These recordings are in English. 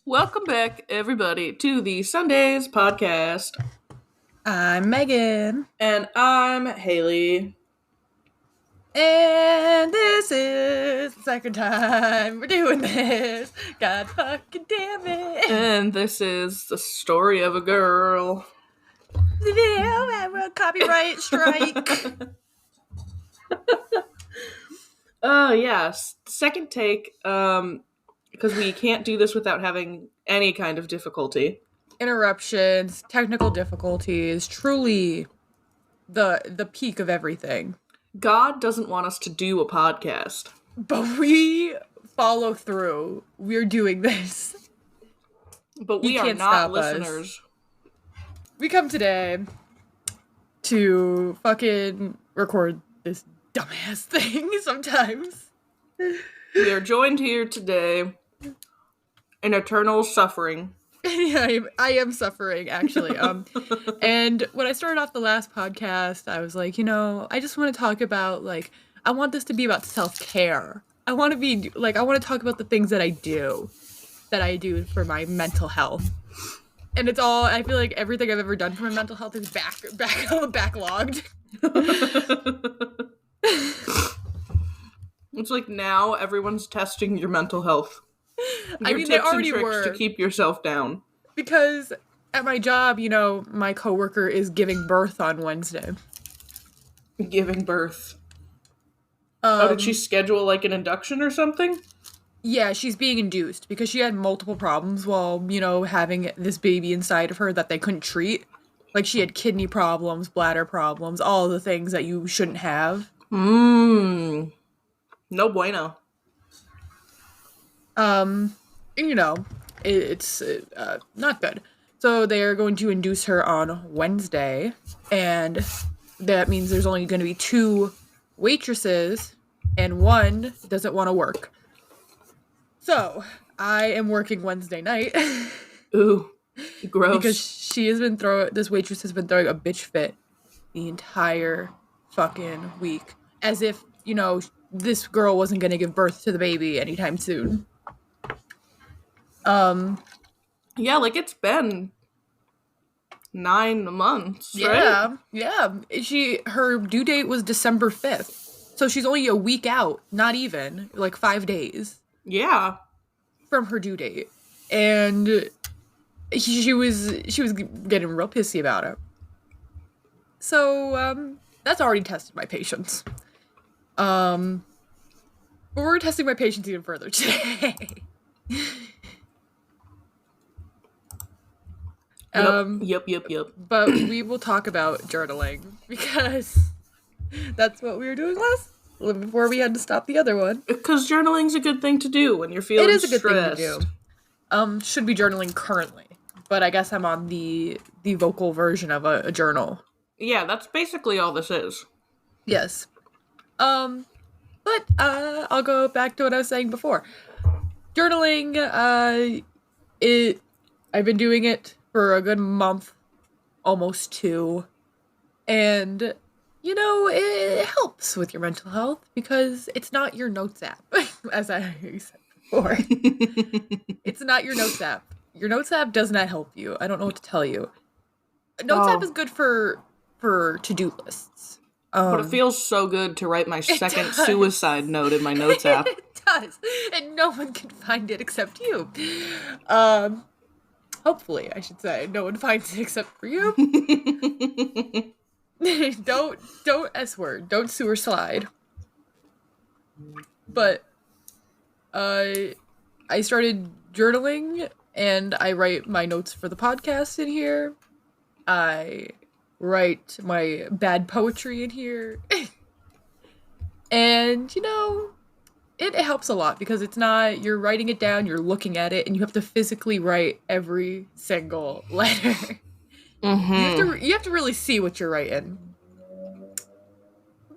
Welcome back, everybody, to the Sundays podcast. I'm Megan. And I'm Haley. And this is the second time we're doing this. God fucking damn it. And this is the story of a girl. Copyright strike. Yes. Second take, because we can't do this without having any kind of difficulty. Interruptions, technical difficulties, truly the peak of everything. God doesn't want us to do a podcast. But we follow through. We're doing this. But we are not listeners. We come today to fucking record this dumbass thing sometimes. We are joined here today in eternal suffering. Yeah, I am suffering, actually. And when I started off the last podcast, I was like, I just want to talk about, I want this to be about self-care. I want to talk about the things that I do for my mental health. And it's all, I feel like everything I've ever done for my mental health is backlogged. It's like now everyone's testing your mental health. They already were. To keep yourself down. Because at my job, my coworker is giving birth on Wednesday. Giving birth. Did she schedule an induction or something? Yeah, she's being induced because she had multiple problems while, having this baby inside of her that they couldn't treat. Like, she had kidney problems, bladder problems, all the things that you shouldn't have. No bueno. It's not good. So they are going to induce her on Wednesday, and that means there's only going to be 2 waitresses, and one doesn't want to work. So I am working Wednesday night. Ooh, gross. Because this waitress has been throwing a bitch fit the entire fucking week, as if this girl wasn't going to give birth to the baby anytime soon. Yeah, it's been 9 months, right? Yeah. Her due date was December 5th. So she's only a week out, not even, 5 days. Yeah. From her due date. And she was getting real pissy about it. So, that's already tested my patience. But we're testing my patience even further today. Yep. But we will talk about journaling because that's what we were doing before we had to stop the other one. Because journaling's a good thing to do when you're feeling stressed. It is a good thing to do. Should be journaling currently, but I guess I'm on the vocal version of a journal. Yeah, that's basically all this is. Yes. But I'll go back to what I was saying before. Journaling, I've been doing it for a good month, almost 2, and it helps with your mental health because it's not your notes app, as I said before. It's not your notes app. Your notes app does not help you. I don't know what to tell you. Notes app is good for to-do lists. But it feels so good to write my second suicide note in my notes app. It does, and no one can find it except you. Hopefully, I should say. No one finds it except for you. Don't S-word. Don't sewer slide. But, I started journaling, and I write my notes for the podcast in here. I write my bad poetry in here. And, it helps a lot because it's not, you're writing it down, you're looking at it, and you have to physically write every single letter. Mm-hmm. You have to really see what you're writing.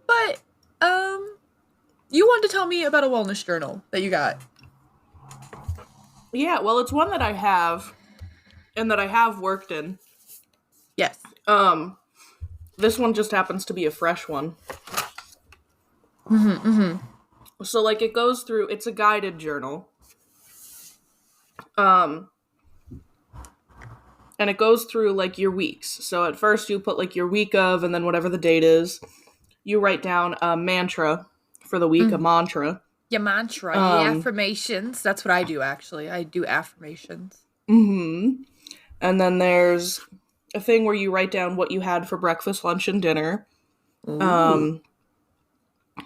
But, you wanted to tell me about a wellness journal that you got. Yeah, well, it's one that I have, and that I have worked in. Yes. This one just happens to be a fresh one. So, it goes through, it's a guided journal. And it goes through like your weeks. So at first you put like your week of, and then whatever the date is, you write down a mantra for the week, a mantra. Your mantra, your affirmations. That's what I do, actually. I do affirmations. And then there's a thing where you write down what you had for breakfast, lunch, and dinner.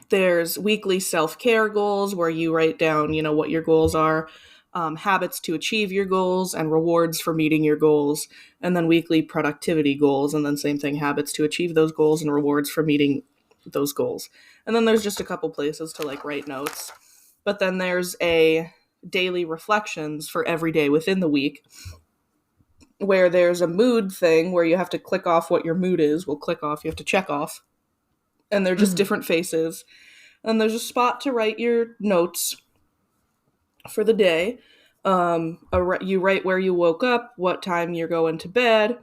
There's weekly self-care goals where you write down, what your goals are, habits to achieve your goals, and rewards for meeting your goals. And then weekly productivity goals, and then same thing, habits to achieve those goals and rewards for meeting those goals. And then there's just a couple places to like write notes. But then there's a daily reflections for every day within the week, where there's a mood thing where you have to click off what your mood is. Well, click off, you have to check off. And they're just different faces. And there's a spot to write your notes for the day. You write where you woke up, what time you're going to bed,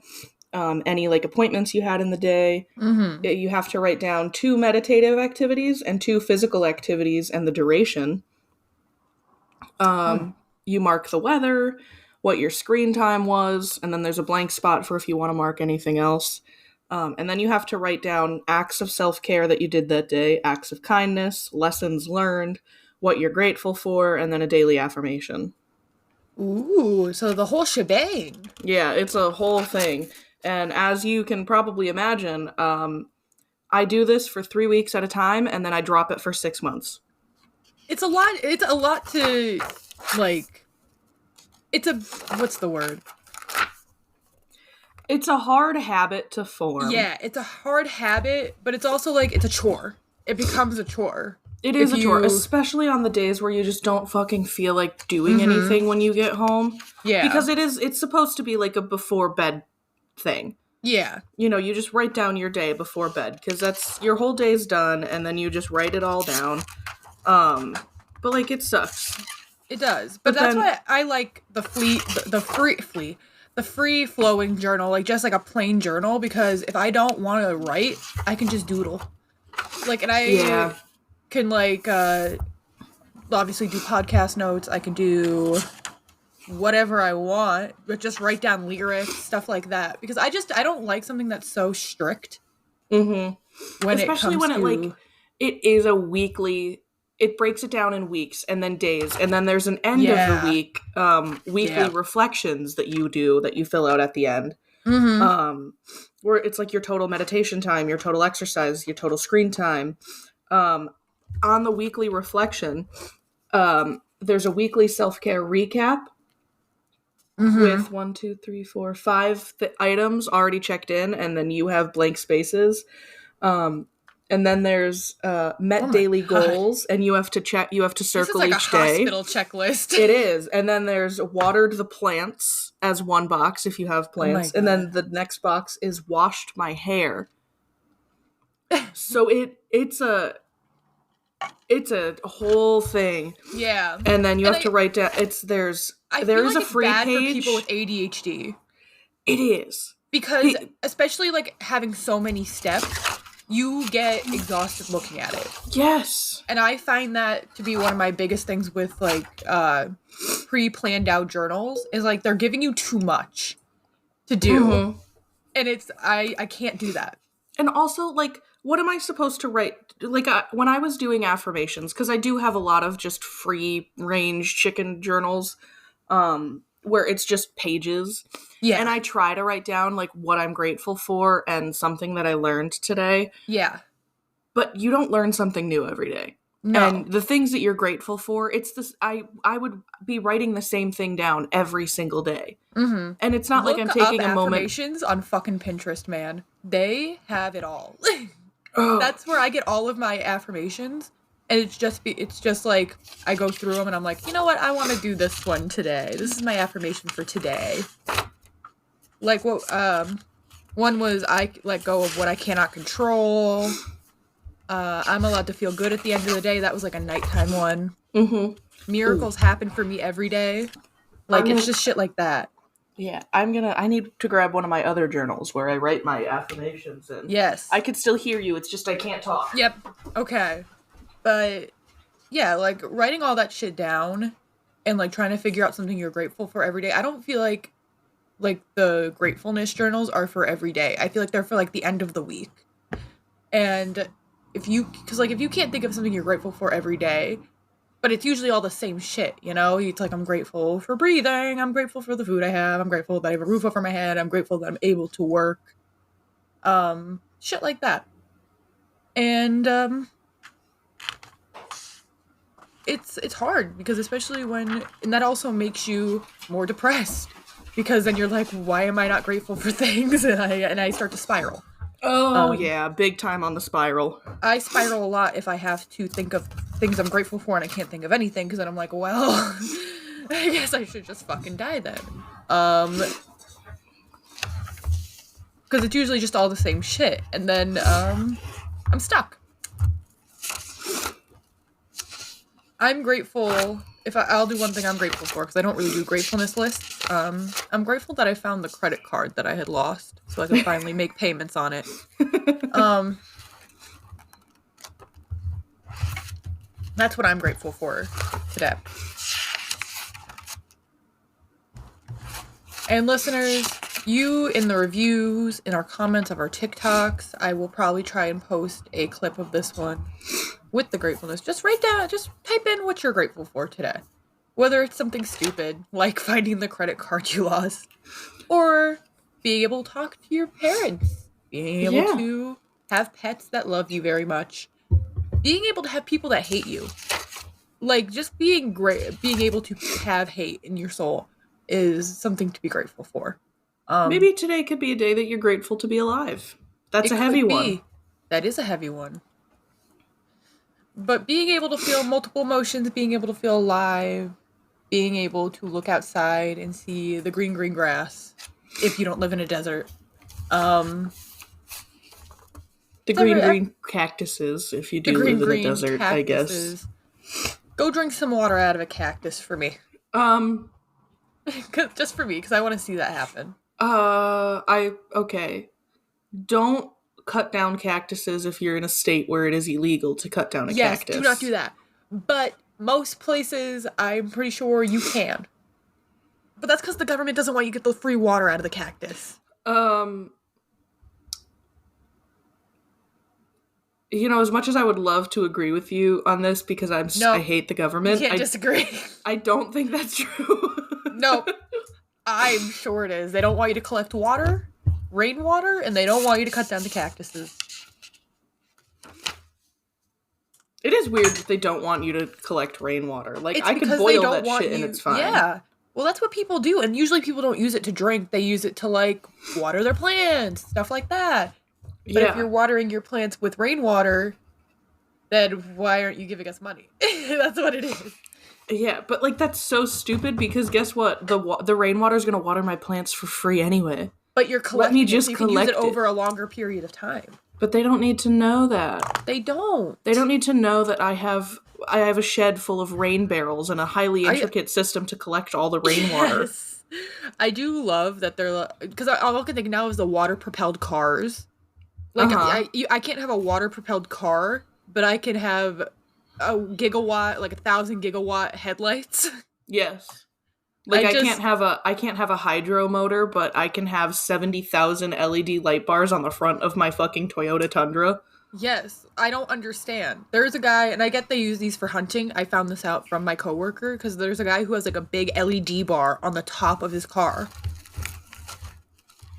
any like appointments you had in the day. You have to write down 2 meditative activities and 2 physical activities and the duration. You mark the weather, what your screen time was, and then there's a blank spot for if you want to mark anything else. And then you have to write down acts of self-care that you did that day, acts of kindness, lessons learned, what you're grateful for, and then a daily affirmation. Ooh, so the whole shebang. Yeah, it's a whole thing. And as you can probably imagine, I do this for 3 weeks at a time, and then I drop it for 6 months. It's a lot to, like, what's the word? It's a hard habit to form. Yeah, it's a hard habit, but it's also like, it's a chore. It becomes a chore. It is a chore, especially on the days where you just don't fucking feel like doing anything when you get home. Yeah. Because it's supposed to be like a before bed thing. Yeah. You just write down your day before bed, because that's, your whole day's done, and then you just write it all down. But like, it sucks. It does. But that's why I like the free flowing journal, like just like a plain journal, because if I don't want to write, I can just doodle. Like, and I can like obviously do podcast notes. I can do whatever I want, but just write down lyrics, stuff like that, because I don't like something that's so strict. Especially when it is a weekly. It breaks it down in weeks and then days, and then there's an end of the week, weekly reflections that you fill out at the end, where it's like your total meditation time, your total exercise, your total screen time. On the weekly reflection, there's a weekly self-care recap with 1, 2, 3, 4, 5 items already checked in, and then you have blank spaces. And then there's met daily goals, and you have to circle each day. This is like a hospital checklist. It is. And then there's watered the plants as one box if you have plants. And then the next box is washed my hair. So it's a whole thing. Yeah. And then you have to write down, there's a free page. For people with ADHD. It is. Because especially like having so many steps, you get exhausted looking at it. Yes. And I find that to be one of my biggest things with like pre-planned out journals is like they're giving you too much to do. And I can't do that. And also, like, what am I supposed to write? Like, when I was doing affirmations, because I do have a lot of just free range chicken journals, where it's just pages. Yeah. And I try to write down, like, what I'm grateful for and something that I learned today. Yeah. But you don't learn something new every day. No. And the things that you're grateful for, it's this, I would be writing the same thing down every single day. And it's not like I'm taking a moment. Affirmations on fucking Pinterest, man. They have it all. That's where I get all of my affirmations. And it's just like, I go through them and I'm like, you know what? I want to do this one today. This is my affirmation for today. Like, what, one was, I let go of what I cannot control. I'm allowed to feel good at the end of the day. That was like a nighttime one. Miracles happen for me every day. Like, it's just shit like that. Yeah, I need to grab one of my other journals where I write my affirmations in. Yes. I could still hear you, it's just I can't talk. Yep. Okay. But, yeah, like, writing all that shit down and, like, trying to figure out something you're grateful for every day, I don't feel like like the gratefulness journals are for every day. I feel like they're for like the end of the week. And if you can't think of something you're grateful for every day, but it's usually all the same shit, you know? It's like, I'm grateful for breathing, I'm grateful for the food I have, I'm grateful that I have a roof over my head, I'm grateful that I'm able to work. Shit like that. And it's hard because especially and that also makes you more depressed because then you're like, why am I not grateful for things? And I start to spiral. Oh, yeah, big time on the spiral. I spiral a lot if I have to think of things I'm grateful for and I can't think of anything because then I'm like, well, I guess I should just fucking die then. Because it's usually just all the same shit. And then I'm stuck. I'm grateful. I'll do one thing I'm grateful for because I don't really do gratefulness lists. I'm grateful that I found the credit card that I had lost, so I can finally make payments on it. That's what I'm grateful for today. And listeners, you in the reviews, in our comments of our TikToks, I will probably try and post a clip of this one with the gratefulness. Just write down, just type in what you're grateful for today. Whether it's something stupid, like finding the credit card you lost, or being able to talk to your parents, being able to have pets that love you very much, being able to have people that hate you. Like, just being able to have hate in your soul is something to be grateful for. Maybe today could be a day that you're grateful to be alive. That's a heavy one. That is a heavy one. But being able to feel multiple emotions, being able to feel alive, being able to look outside and see the green green-grass, if you don't live in a desert. The green cactuses, if you do live in a desert, I guess. Go drink some water out of a cactus for me. Just for me, because I want to see that happen. Okay. Don't cut down cactuses if you're in a state where it is illegal to cut down a cactus. Yes, do not do that. But most places, I'm pretty sure you can. But that's because the government doesn't want you to get the free water out of the cactus. You know, as much as I would love to agree with you on this because I hate the government. You can't disagree. I don't think that's true. No, I'm sure it is. They don't want you to collect rainwater, and they don't want you to cut down the cactuses. It is weird that they don't want you to collect rainwater. Like, I could boil that shit and it's fine. Yeah. Well, that's what people do, and usually people don't use it to drink. They use it to, like, water their plants, stuff like that. But if you're watering your plants with rainwater, then why aren't you giving us money? That's what it is. Yeah, but, like, that's so stupid because guess what? The rainwater is going to water my plants for free anyway. But you're collecting it, so you can use it over a longer period of time. But they don't need to know that. They don't. They don't need to know that I have a shed full of rain barrels and a highly intricate system to collect all the rainwater. Yes. I do love that they're... Because all I can think now is the water-propelled cars. Like, I can't have a water-propelled car, but I can have a gigawatt, like 1,000 gigawatt headlights. Yes. Like, I can't have a hydro motor, but I can have 70,000 LED light bars on the front of my fucking Toyota Tundra. Yes, I don't understand. There's a guy, and I get they use these for hunting. I found this out from my coworker, because there's a guy who has, like, a big LED bar on the top of his car.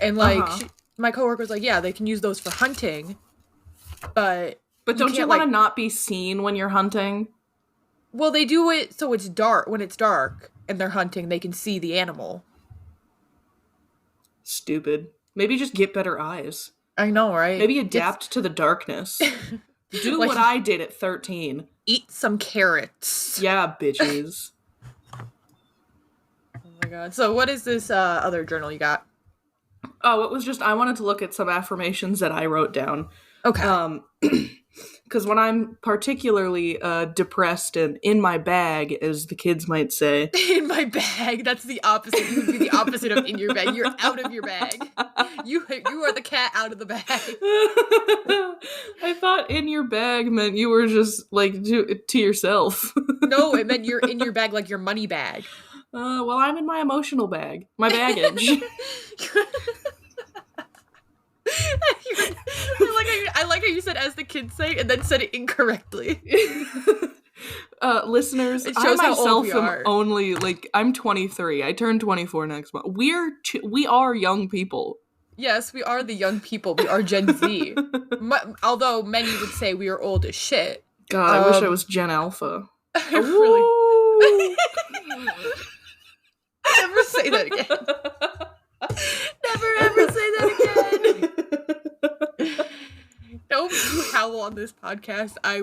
And, like, my coworker was like, yeah, they can use those for hunting, but don't you want to not be seen when you're hunting? Well, they do it so it's dark. When it's dark and they're hunting, they can see the animal. Stupid. Maybe just get better eyes. I know, right? Maybe adapt to the darkness. Do like, what I did at 13. Eat some carrots. Yeah, bitches. Oh my god. So what is this other journal you got? Oh, it was just, I wanted to look at some affirmations that I wrote down. Okay. Because when I'm particularly depressed and in my bag, as the kids might say. In my bag? That's the opposite. You would be the opposite of in your bag. You're out of your bag. You are the cat out of the bag. I thought in your bag meant you were just, like, to yourself. No, it meant you're in your bag like your money bag. Well, I'm in my emotional bag. My baggage. I like how you said as the kids say and then said it incorrectly. Listeners, It I shows how old myself we am are. only, like, I'm 23. I turn 24 next month. We are young people. Yes, we are the young people. We are Gen Z. Although many would say we are old as shit. God, I wish I was Gen Alpha. I really... Ooh. Never say that again. Never ever say that again. Don't you howl on this podcast. I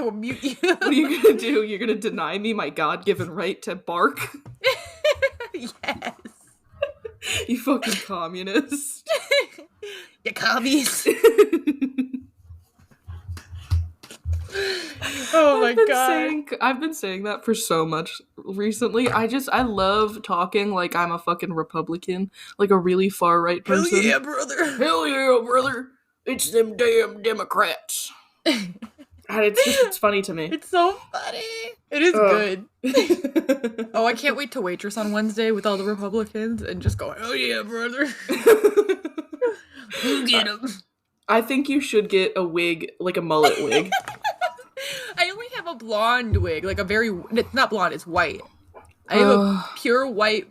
will mute you. What are you gonna do? You're gonna deny me my God-given right to bark? Yes. You fucking communist. You commies. Oh my god. I've been saying that for so much recently. I love talking like I'm a fucking Republican, like a really far right person. Hell yeah, brother. Hell yeah, brother. It's them damn Democrats. And it's funny to me. It's so funny. It is good. Oh, I can't wait to waitress on Wednesday with all the Republicans and just go, oh yeah, brother. You get them. I think you should get a wig, like a mullet wig. I only have a blonde wig, like it's not blonde, it's white. I have a pure white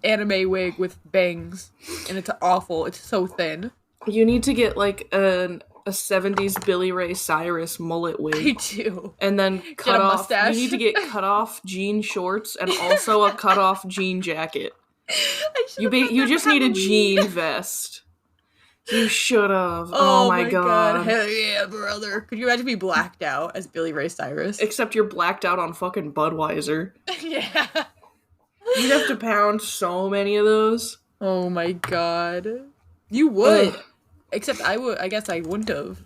anime wig with bangs, and it's awful. It's so thin. You need to get like a 70s Billy Ray Cyrus mullet wig. I do. And then cut off. Mustache. You need to get cut off jean shorts and also a cut off jean jacket. You just need a jean vest. You should have. Oh my god. Hell yeah, brother. Could you imagine me blacked out as Billy Ray Cyrus? Except you're blacked out on fucking Budweiser. Yeah. You'd have to pound so many of those. Oh my god. You would. Except I guess I wouldn't have.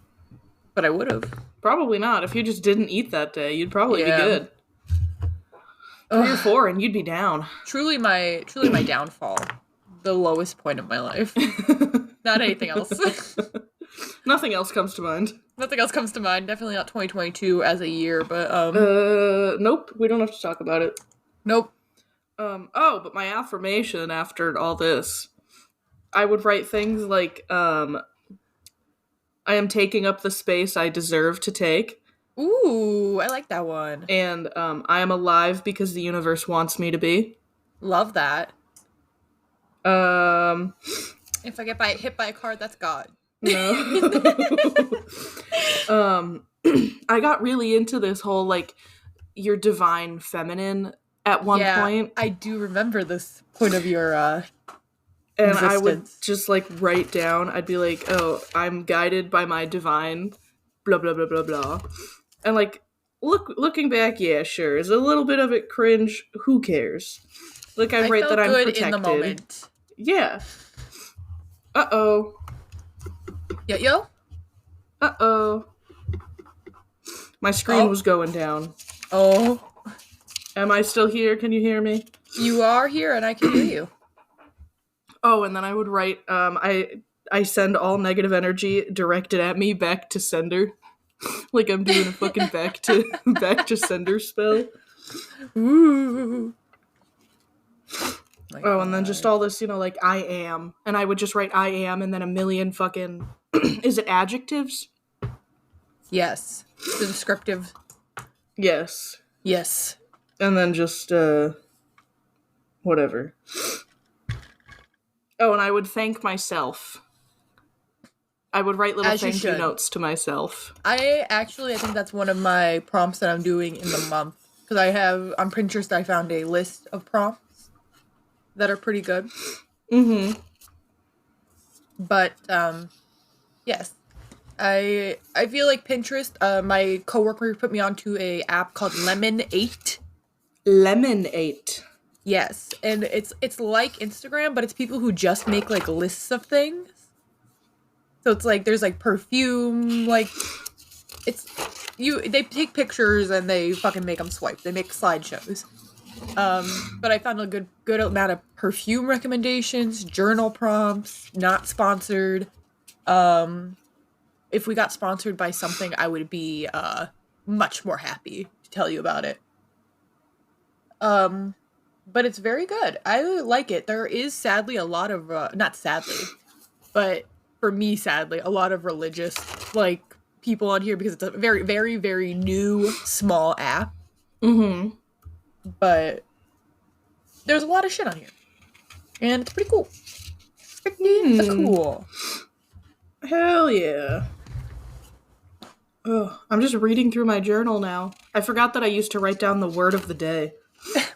But I would have. Probably not. If you just didn't eat that day, you'd probably be good. 3 or 4 and you'd be down. Truly my downfall. The lowest point of my life. Not anything else. Nothing else comes to mind. Nothing else comes to mind. Definitely not 2022 as a year, but nope, we don't have to talk about it. Nope. But my affirmation after all this, I would write things like, I am taking up the space I deserve to take. Ooh, I like that one. And, I am alive because the universe wants me to be. Love that. If I get hit by a car, that's God. No. I got really into this whole, like, your divine feminine at one point. I do remember this point of your, and existence. I would just, like, write down, I'd be like, oh, I'm guided by my divine blah, blah, blah, blah, blah. And, like, looking back, yeah, sure. Is a little bit of it cringe? Who cares? Like, I write that I'm protected. In the moment. Yeah. Uh-oh. Yo? Uh-oh. My screen was going down. Oh. Am I still here? Can you hear me? You are here and I can hear you. Oh, and then I would write, I send all negative energy directed at me back to sender. Like I'm doing a fucking back to sender spell. Ooh. And then just all this, like, I am. And I would just write I am and then a million fucking... Is it adjectives? Yes. The descriptive. Yes. Yes. And then just, whatever. Oh, and I would thank myself. I would write little thank you notes to myself. I think that's one of my prompts that I'm doing in the month. Because I have, on Pinterest, I found a list of prompts that are pretty good. Mm-hmm. But, yes. I feel like Pinterest, my coworker put me onto a app called Lemon8. Lemon8. Yes. And it's like Instagram, but it's people who just make, like, lists of things. So it's like, there's, like, perfume, like, they take pictures and they fucking make them swipe. They make slideshows. But I found a good amount of perfume recommendations, journal prompts, not sponsored. If we got sponsored by something, I would be, much more happy to tell you about it. But it's very good. I like it. There is sadly a lot of not sadly, but for me sadly, a lot of religious like people on here because it's a very very very new small app, Mm-hmm. but there's a lot of shit on here. And it's pretty cool. Pretty Hmm. cool. Hell yeah. Oh, I'm just reading through my journal now. I forgot that I used to write down the word of the day.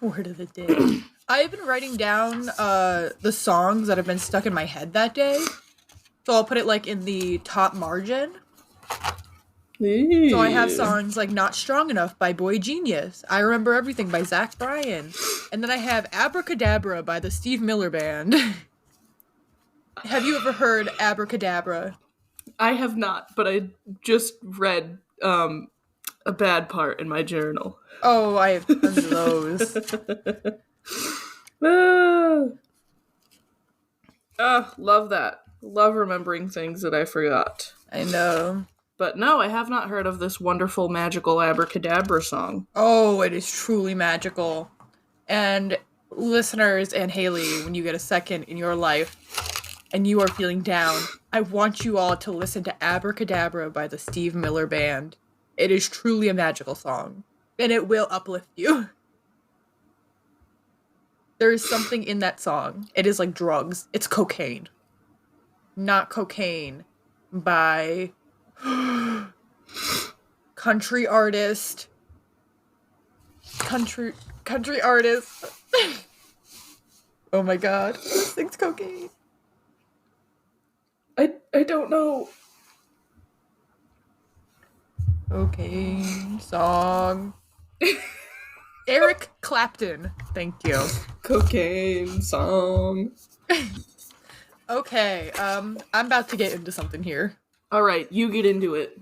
Word of the day. I've been writing down the songs that have been stuck in my head that day. So I'll put it like in the top margin. So I have Ooh. songs like Not Strong Enough by Boy Genius. I Remember Everything by Zach Bryan. And then I have Abracadabra by the Steve Miller Band. Have you ever heard Abracadabra? I have not, but I just read a bad part in my journal. Oh, I have tons of those. Love that. Love remembering things that I forgot. I know. But no, I have not heard of this wonderful magical abracadabra song. Oh, it is truly magical. And listeners and Haley, when you get a second in your life and you are feeling down, I want you all to listen to Abracadabra by the Steve Miller Band. It is truly a magical song, and it will uplift you. There is something in that song. It is like drugs. It's cocaine. Not Cocaine by country artist. Country artist. Oh my god. This thing's cocaine. I don't know. Cocaine song. Eric Clapton. Thank you. Cocaine song. Okay, I'm about to get into something here. All right, you get into it.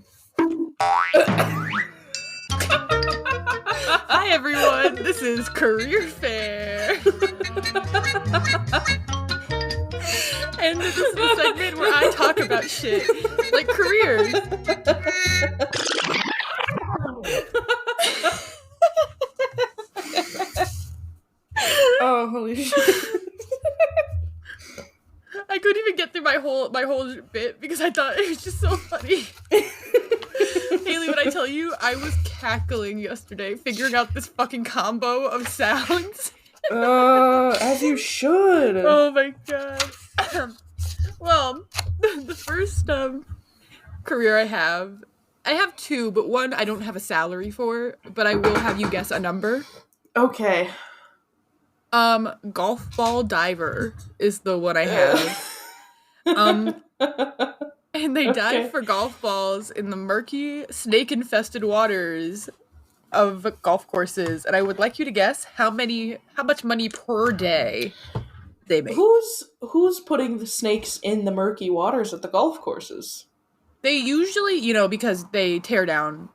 Hi everyone, this is Career Fair. And this is the segment where I talk about shit, like careers. Oh, holy shit. I couldn't even get through my whole bit because I thought it was just so funny. Haley, when I tell you, I was cackling yesterday figuring out this fucking combo of sounds. As you should. Oh my god. Well, the first career I have two, but one I don't have a salary for, but I will have you guess a number. Okay. Golf ball diver is the one I have. And they dive for golf balls in the murky, snake-infested waters of golf courses, and I would like you to guess how much money per day they make. Who's putting the snakes in the murky waters at the golf courses? They usually, because they tear down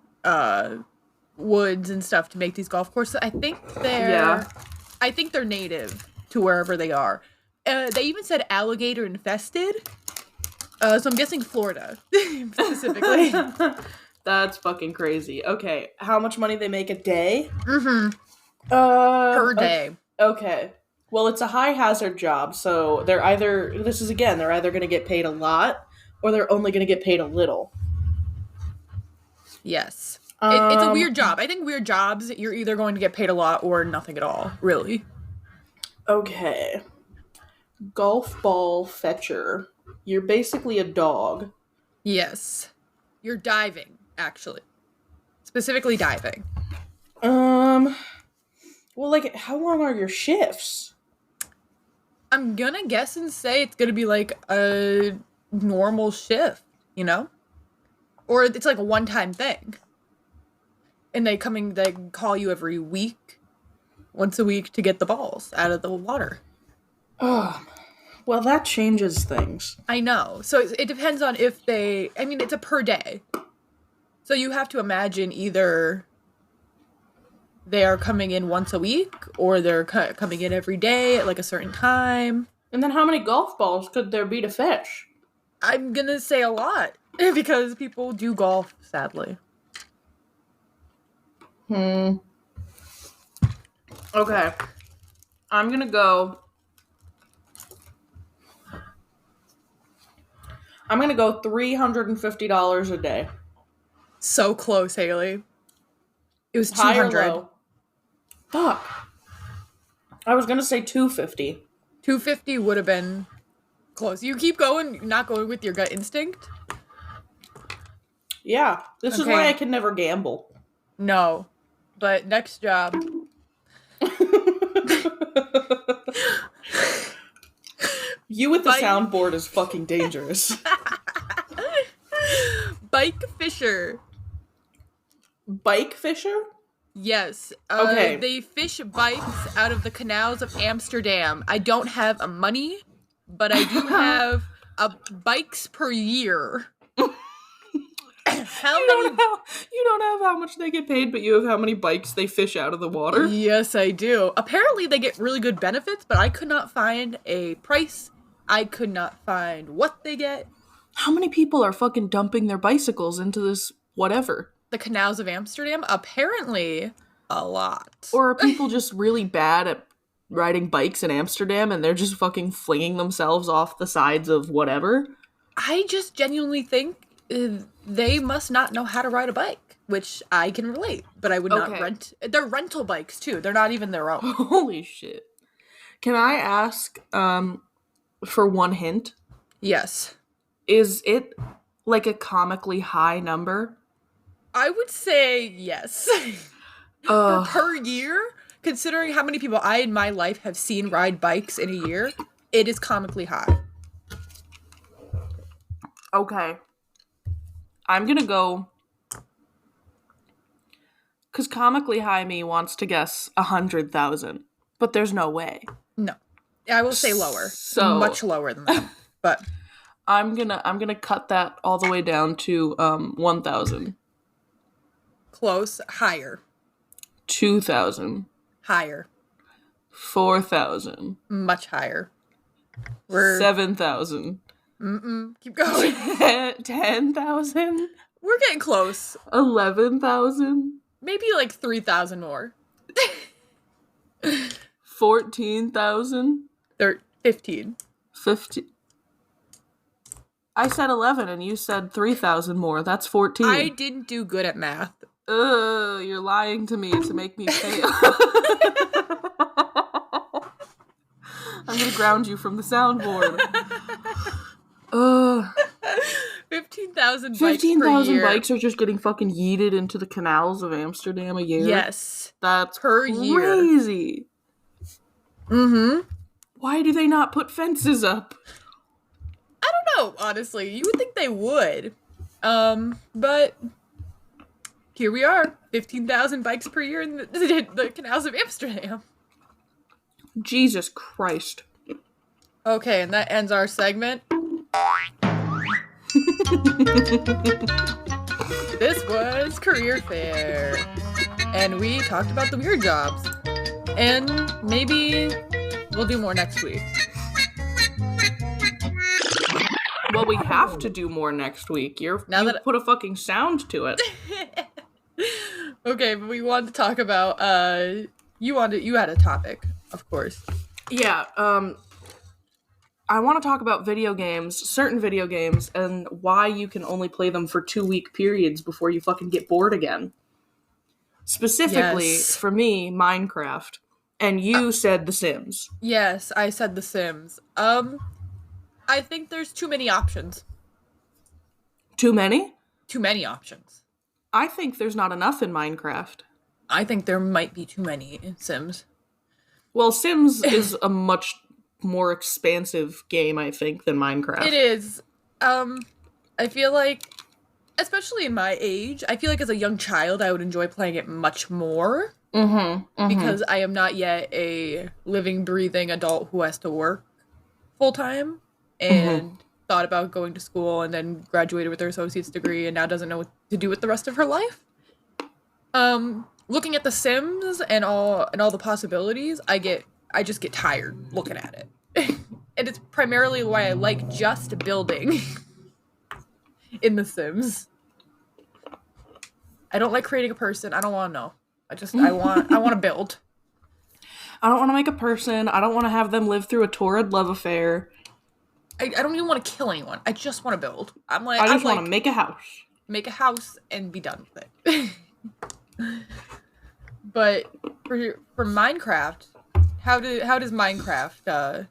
woods and stuff to make these golf courses. I think they're native to wherever they are. They even said alligator infested. So I'm guessing Florida specifically. That's fucking crazy. Okay, how much money they make a day? Mm-hmm. Per day. Okay. Well, it's a high hazard job, so they're either going to get paid a lot or they're only going to get paid a little. Yes. It's a weird job. I think weird jobs, you're either going to get paid a lot or nothing at all, really. Okay. Golf ball fetcher. You're basically a dog. Yes. You're diving, actually. Specifically diving. Well, like, how long are your shifts? I'm gonna guess and say it's gonna be like a normal shift, Or it's like a one-time thing. And they call you every week, once a week, to get the balls out of the water. Oh, well, that changes things. I know. So it depends on it's a per day. So you have to imagine either they are coming in once a week or they're coming in every day at like a certain time. And then how many golf balls could there be to fetch? I'm gonna say a lot because people do golf, sadly. Okay. I'm gonna go $350 a day. So close, Haley. It was High or 200. low? Fuck. I was gonna say 250. 250 would have been close. You keep going, not going with your gut instinct? Yeah. This is why I can never gamble. No. But next job. You with the soundboard is fucking dangerous. Bike fisher. Bike fisher? Yes. Okay. They fish bikes out of the canals of Amsterdam. I don't have money, but I do have bikes per year. You don't have how much they get paid, but you have how many bikes they fish out of the water? Yes, I do. Apparently they get really good benefits, but I could not find a price. I could not find what they get. How many people are fucking dumping their bicycles into this whatever? The canals of Amsterdam? Apparently a lot. Or are people just really bad at riding bikes in Amsterdam and they're just fucking flinging themselves off the sides of whatever? I just genuinely think they must not know how to ride a bike, which I can relate, but I would not rent. They're rental bikes too. They're not even their own. Holy shit. Can I ask for one hint? Yes. Is it like a comically high number? I would say yes. For per year, considering how many people I in my life have seen ride bikes in a year, it is comically high. Okay. I'm gonna go, because comically high me wants to guess 100,000, but there's no way. No, I will say lower, so much lower than that. But I'm gonna cut that all the way down to 1,000. Close, higher. 2,000. Higher. 4,000. Much higher. 7,000. Keep going. 10,000. We're getting close. 11,000. Maybe like 3,000 more. 14,000. 15. 50. I said 11 and you said 3,000 more. That's 14. I didn't do good at math. You're lying to me to make me fail. I'm gonna ground you from the soundboard. 15,000 bikes 15,000 bikes are just getting fucking yeeted into the canals of Amsterdam a year? Yes. That's per crazy. Year. Why do they not put fences up? I don't know, honestly. You would think they would. But here we are. 15,000 bikes per year in the canals of Amsterdam. Jesus Christ. Okay, and that ends our segment. This was Career Fair. And we talked about the weird jobs. And maybe we'll do more next week. Well, we have to do more next week. You put a fucking sound to it. Okay, but we wanted to talk about, you had a topic, of course. Yeah, I want to talk about certain video games, and why you can only play them for 2-week periods before you fucking get bored again. Specifically, for me, Minecraft. And you said The Sims. Yes, I said The Sims. I think there's too many options. Too many? Too many options. I think there's not enough in Minecraft. I think there might be too many in Sims. Well, Sims is a much more expansive game, I think, than Minecraft. It is. I feel like, especially in my age, I feel like as a young child, I would enjoy playing it much more. Because I am not yet a living, breathing adult who has to work full-time and thought about going to school and then graduated with her associate's degree and now doesn't know what to do with the rest of her life. Looking at The Sims and all the possibilities, I just get tired looking at it. And it's primarily why I like just building in The Sims. I don't like creating a person. I don't want to know. I want to build. I don't want to make a person. I don't want to have them live through a torrid love affair. I don't even want to kill anyone. I just want to build. I just want to make a house. Make a house and be done with it. But for Minecraft, how does Minecraft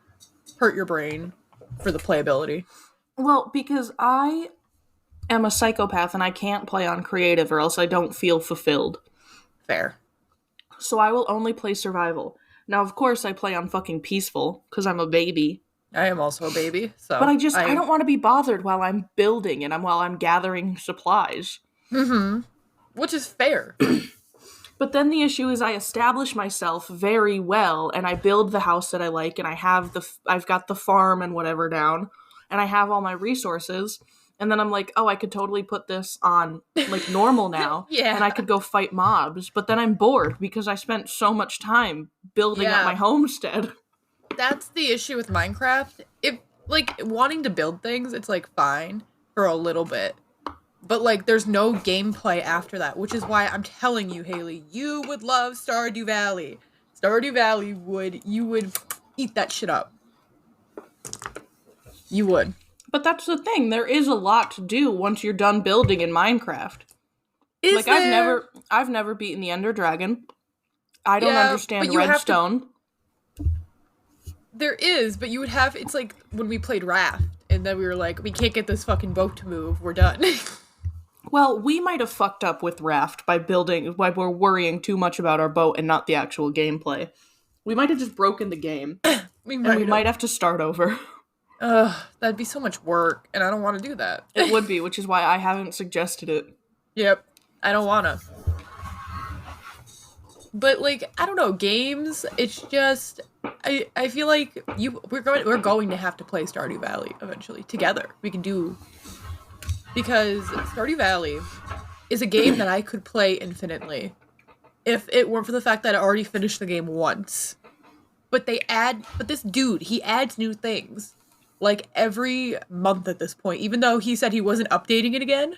hurt your brain for the playability? Well, because I am a psychopath and I can't play on creative or else I don't feel fulfilled. Fair. So I will only play survival. Now, of course, I play on fucking peaceful because I'm a baby. I am also a baby, so. But I don't want to be bothered while I'm building and while I'm gathering supplies. Mm-hmm. Which is fair. But then the issue is I establish myself very well and I build the house that I like and I've got the farm and whatever down and I have all my resources. And then I'm like, oh, I could totally put this on, like, normal now. Yeah. And I could go fight mobs. But then I'm bored because I spent so much time building up my homestead. That's the issue with Minecraft. If, like, wanting to build things, it's, like, fine for a little bit. But, like, there's no gameplay after that, which is why I'm telling you, Haley, you would love Stardew Valley. Stardew Valley you would eat that shit up. You would. But that's the thing. There is a lot to do once you're done building in Minecraft. Like, there? I've never beaten the Ender Dragon. I don't understand redstone. There is, but you would have... It's like when we played Raft, and then we were like, we can't get this fucking boat to move. We're done. Well, we might have fucked up with Raft by we're worrying too much about our boat and not the actual gameplay. We might have just broken the game. we might have to start over. That'd be so much work, and I don't want to do that. It would be, which is why I haven't suggested it. Yep, I don't wanna. But, like, I don't know, games, it's just, I feel like we're going to have to play Stardew Valley eventually, together. We can do, because Stardew Valley is a game that I could play infinitely, if it weren't for the fact that I already finished the game once. But this dude, he adds new things. Like, every month at this point, even though he said he wasn't updating it again,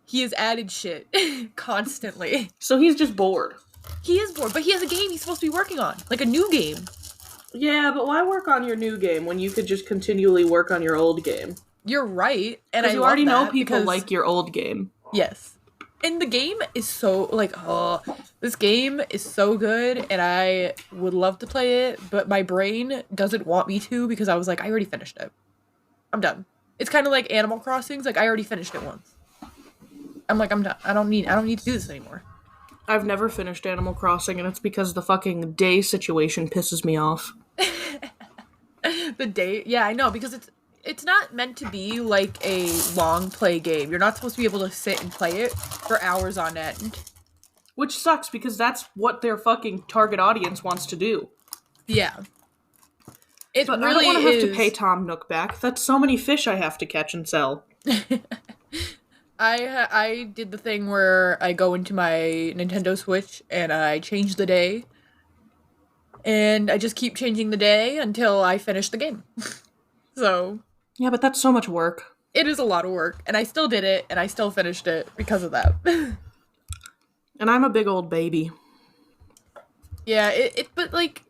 he has added shit constantly. So he's just bored. He is bored, but he has a game he's supposed to be working on. Like, a new game. Yeah, but why work on your new game when you could just continually work on your old game? You're right, and I you already know people like your old game. Yes. And the game is so, like, this game is so good, and I would love to play it, but my brain doesn't want me to, because I was like, I already finished it. I'm done. It's kind of like Animal Crossing. Like, I already finished it once. I'm like, I'm done. I don't need to do this anymore. I've never finished Animal Crossing, and it's because the fucking day situation pisses me off. The day? Yeah, I know, because it's not meant to be like a long play game. You're not supposed to be able to sit and play it for hours on end. Which sucks, because that's what their fucking target audience wants to do. Yeah. But really I don't want to have to pay Tom Nook back. That's so many fish I have to catch and sell. I did the thing where I go into my Nintendo Switch and I change the day. And I just keep changing the day until I finish the game. So... Yeah, but that's so much work. It is a lot of work, and I still did it, and I still finished it because of that. And I'm a big old baby. Yeah, but, like,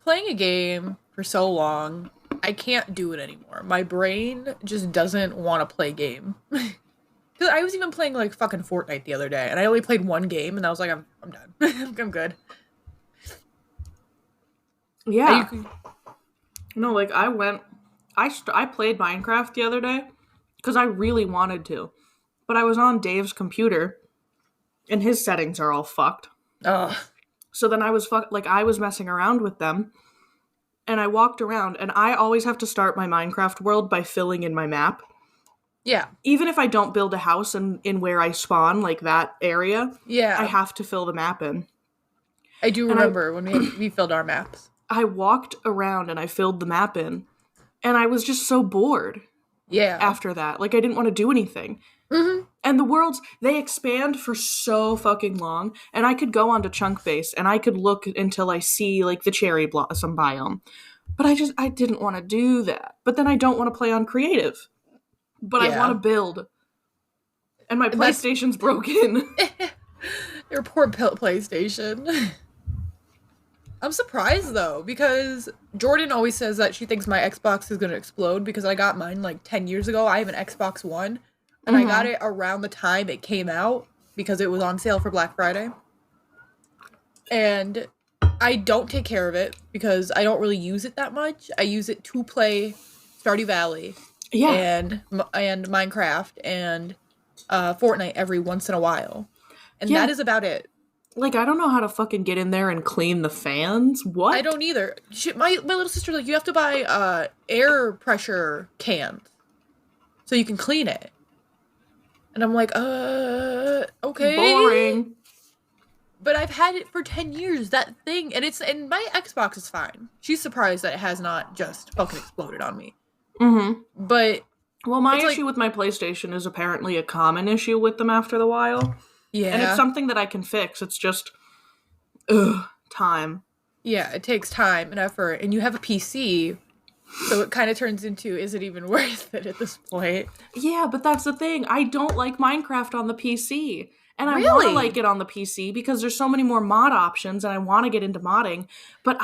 playing a game for so long, I can't do it anymore. My brain just doesn't want to play game. Because I was even playing, like, fucking Fortnite the other day, and I only played one game, and I was like, I'm done. I'm good. Yeah. No, like, I played Minecraft the other day because I really wanted to. But I was on Dave's computer and his settings are all fucked. Ugh. So then I was messing around with them and I walked around and I always have to start my Minecraft world by filling in my map. Yeah. Even if I don't build a house in where I spawn, like that area, yeah, I have to fill the map in. I do remember when we filled our maps. I walked around and I filled the map in. And I was just so bored. Yeah. After that. Like, I didn't want to do anything. Mm-hmm. And the worlds, they expand for so fucking long. And I could go onto Chunk Base and I could look until I see, like, the cherry blossom biome. But I didn't want to do that. But then I don't want to play on creative. But I want to build. And my PlayStation's broken. Your poor PlayStation. I'm surprised though, because Jordan always says that she thinks my Xbox is gonna explode because I got mine like 10 years ago. I have an Xbox One, and I got Mm-hmm. it around the time it came out because it was on sale for Black Friday. And I don't take care of it because I don't really use it that much. I use it to play Stardew Valley Yeah. and Minecraft and Fortnite every once in a while. And Yeah. that is about it. Like, I don't know how to fucking get in there and clean the fans. I What? don't either. My little sister's like, you have to buy air pressure cans so you can clean it. And I'm like, okay. Boring. But I've had it for 10 years, that thing, and my Xbox is fine. She's surprised that it has not just fucking exploded on me. Mm-hmm. But Well, my it's issue with my PlayStation is apparently a common issue with them after the while. yeah. And it's something that I can fix. It's just, time. Yeah, it takes time and effort, and you have a PC, so it kind of turns into, is it even worth it at this point? Yeah, but that's the thing. I don't like Minecraft on the PC. And I want to Really? like it on the PC because there's so many more mod options and I want to get into modding. But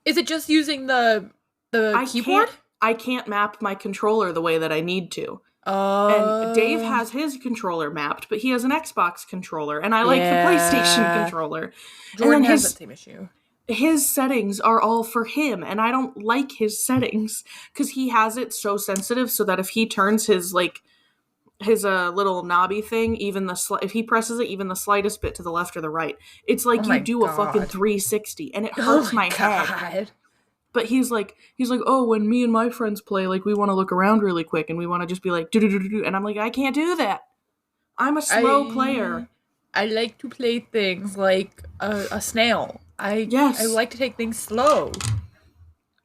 Is it just using the keyboard? I can't map my controller the way that I need to. Oh. And Dave has his controller mapped, but he has an Xbox controller, and I like the Yeah. PlayStation controller. Jordan and then has that same issue. his settings are all for him, and I don't like his settings because he has it so sensitive so that if he turns his little knobby thing, if he presses it even the slightest bit to the left or the right, it's like Oh you my do a fucking God. 360, and it hurts my head. God. But he's like, oh, when me and my friends play, like, we want to look around really quick, and we want to just be like, do-do-do-do-do, and I'm like, I can't do that. I'm a slow player. I like to play things like a snail. I Yes. like to take things slow.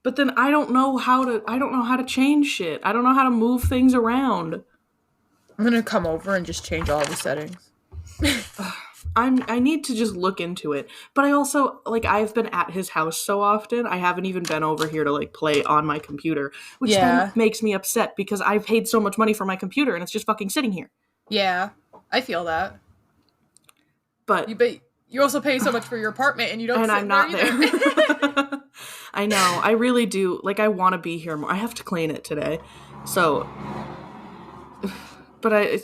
But then I don't know how to change shit. I don't know how to move things around. I'm gonna come over and just change all the settings. I need to just look into it. But I also, like, I've been at his house so often, I haven't even been over here to, like, play on my computer. Which then makes me upset because I've paid so much money for my computer and it's just fucking sitting here. Yeah, I feel that. But you also pay so much for your apartment and you don't and sit I'm not there. I know. I really do. Like, I want to be here more. I have to clean it today. So, but I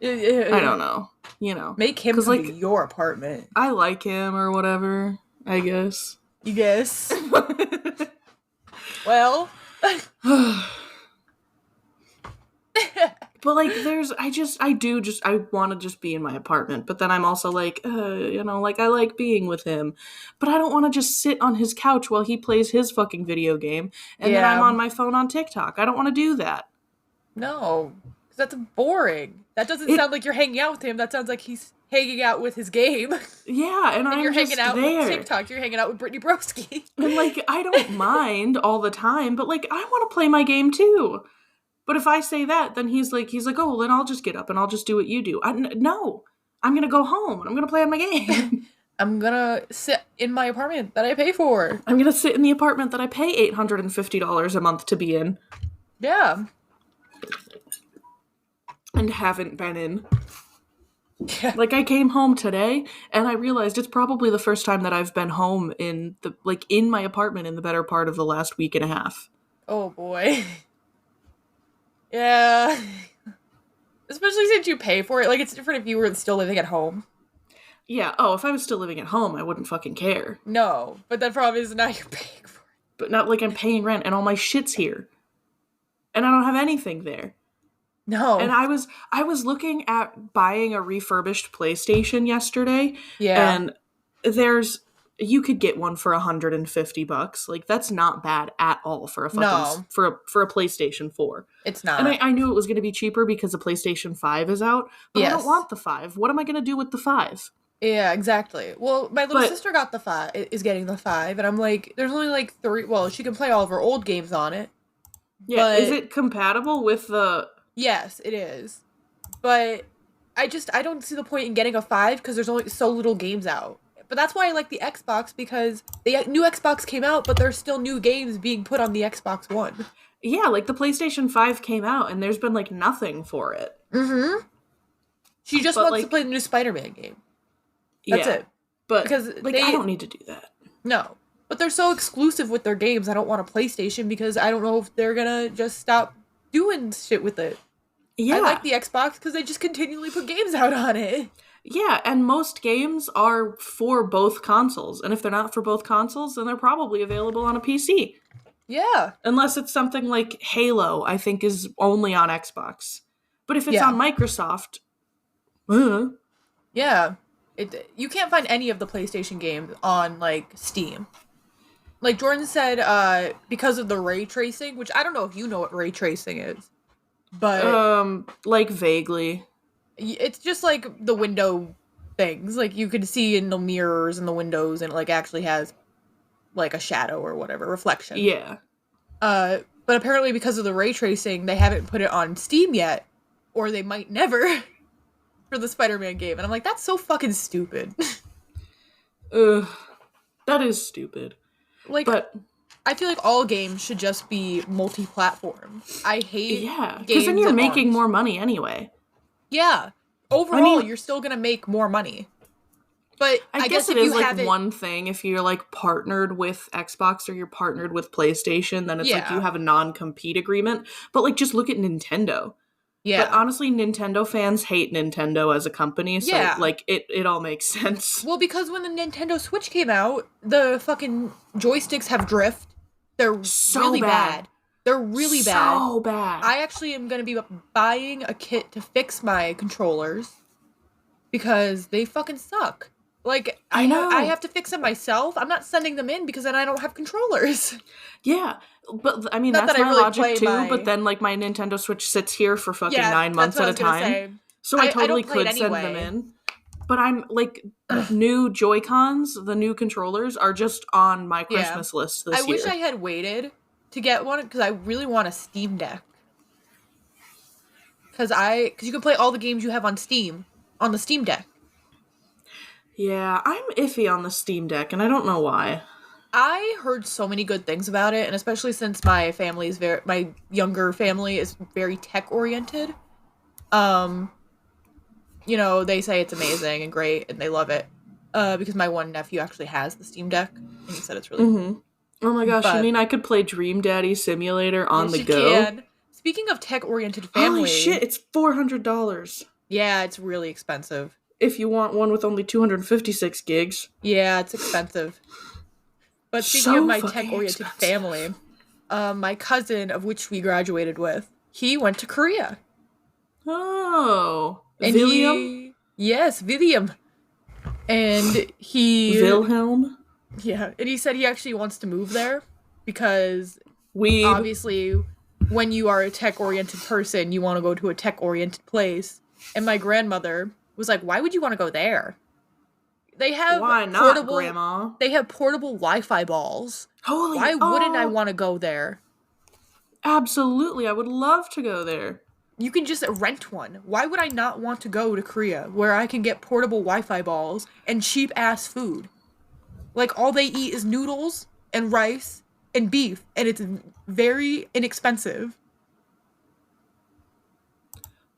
don't know. You know. Make him come to your apartment. I like him or whatever, I guess. You guess? Well. But, like, I want to just be in my apartment. But then I'm also like, like, I like being with him. But I don't want to just sit on his couch while he plays his fucking video game. And then I'm on my phone on TikTok. I don't want to do that. No, because that's boring. That doesn't sound like you're hanging out with him. That sounds like he's hanging out with his game. Yeah, and I'm you're just hanging out there. with TikTok. You're hanging out with Brittany Broski. And, like, I don't mind all the time. But, like, I want to play my game, too. But if I say that, then he's like, oh, well, then I'll just get up and I'll just do what you do. No, I'm going to go home and I'm going to play on my game. I'm going to sit in my apartment that I pay for. I'm going to sit in the apartment that I pay $850 a month to be in. Yeah. And haven't been in. Yeah. Like, I came home today and I realized it's probably the first time that I've been home in my apartment in the better part of the last week and a half. Oh, boy. Yeah. Especially since you pay for it. Like, it's different if you were still living at home. Yeah, if I was still living at home, I wouldn't fucking care. No, but the problem is now you're paying for it. But not like I'm paying rent and all my shit's here. And I don't have anything there. No. And I was looking at buying a refurbished PlayStation yesterday. Yeah. And you could get one for $150. Like, that's not bad at all for a fucking for a PlayStation 4. It's not. And I knew it was going to be cheaper because the PlayStation 5 is out, but I don't want the 5. What am I going to do with the 5? Yeah, exactly. Well, my little sister got the 5, is getting the 5, and I'm like, there's only like 3, well, she can play all of her old games on it. Yeah, but is it compatible with the... Yes, it is. But I don't see the point in getting a 5 because there's only so little games out. But that's why I like the Xbox, because the new Xbox came out, but there's still new games being put on the Xbox One. Yeah, like the PlayStation 5 came out, and there's been, like, nothing for it. Mm-hmm. She just wants to play the new Spider-Man game. That's it. But, because, like, I don't need to do that. No. But they're so exclusive with their games. I don't want a PlayStation because I don't know if they're gonna just stop doing shit with it. I like Yeah. the Xbox because they just continually put games out on it. Yeah, and most games are for both consoles. And if they're not for both consoles, then they're probably available on a PC. Yeah. Unless it's something like Halo, I think is only on Xbox. But if it's Yeah. on Microsoft, uh, Yeah. You can't find any of the PlayStation games on like Steam. Like Jordan said, because of the ray tracing, which I don't know if you know what ray tracing is, but like vaguely. it's just like the window things. Like you can see in the mirrors and the windows, and it like actually has like a shadow or whatever reflection. Yeah. But apparently because of the ray tracing, they haven't put it on Steam yet, or they might never for the Spider-Man game. And I'm like, that's so fucking stupid. Ugh. That is stupid. Like, But I feel like all games should just be multi-platform. I hate yeah, because games then you're that making aren't. more money anyway. Yeah. Overall, I mean, you're still gonna make more money. But I I guess guess it if is you like have it, one thing if you're like partnered with Xbox or you're partnered with PlayStation, then it's like you yeah, have a non-compete agreement. But like just look at Nintendo. But yeah, honestly, Nintendo fans hate Nintendo as a company, so yeah. like it all makes sense. Well, because when the Nintendo Switch came out, the fucking joysticks have drift. They're So really bad. bad. They're really bad. So bad. I actually am gonna be buying a kit to fix my controllers because they fucking suck. Like I I know. have to fix them myself. I'm not sending them in because then I don't have controllers. Yeah. But I mean Not that that's I my really logic play too, but my. then like my Nintendo Switch sits here for fucking Yeah, 9 that's months what at I a was gonna time. say. So I I totally don't play it could send them anyway. in. But I'm like new Joy-Cons, the new controllers are just on my Yeah, Christmas list I this wish I year. had waited to get one because I really want a Steam Deck. Because you can play all the games you have on Steam on the Steam Deck. Yeah, I'm iffy on the Steam Deck and I don't know why. I heard so many good things about it, and especially since my younger family is very tech oriented. Um, they say it's amazing and great, and they love it. Because my one nephew actually has the Steam Deck, and he said it's really cool. Mhm. Oh my gosh, you But mean I could play Dream Daddy Simulator on yes, the you go? can. Speaking of tech oriented Holy family, shit, it's $400. yeah, it's really expensive. If you want one with only 256 gigs. Yeah, it's expensive. But speaking of So my fucking tech-oriented expensive. family, my cousin, of which we graduated with, he went to Korea. Oh. And William? yes, William. And Wilhelm? and he said he actually wants to move there because Weeb. obviously when you are a tech-oriented person, you want to go to a tech-oriented place. And my grandmother was like, why would you want to go there? They have Why not, Grandma? they have portable Wi-Fi balls. Holy, Why wouldn't I want to go there? absolutely. I would love to go there. You can just rent one. Why would I not want to go to Korea where I can get portable Wi-Fi balls and cheap ass food? Like all they eat is noodles and rice and beef, and it's very inexpensive.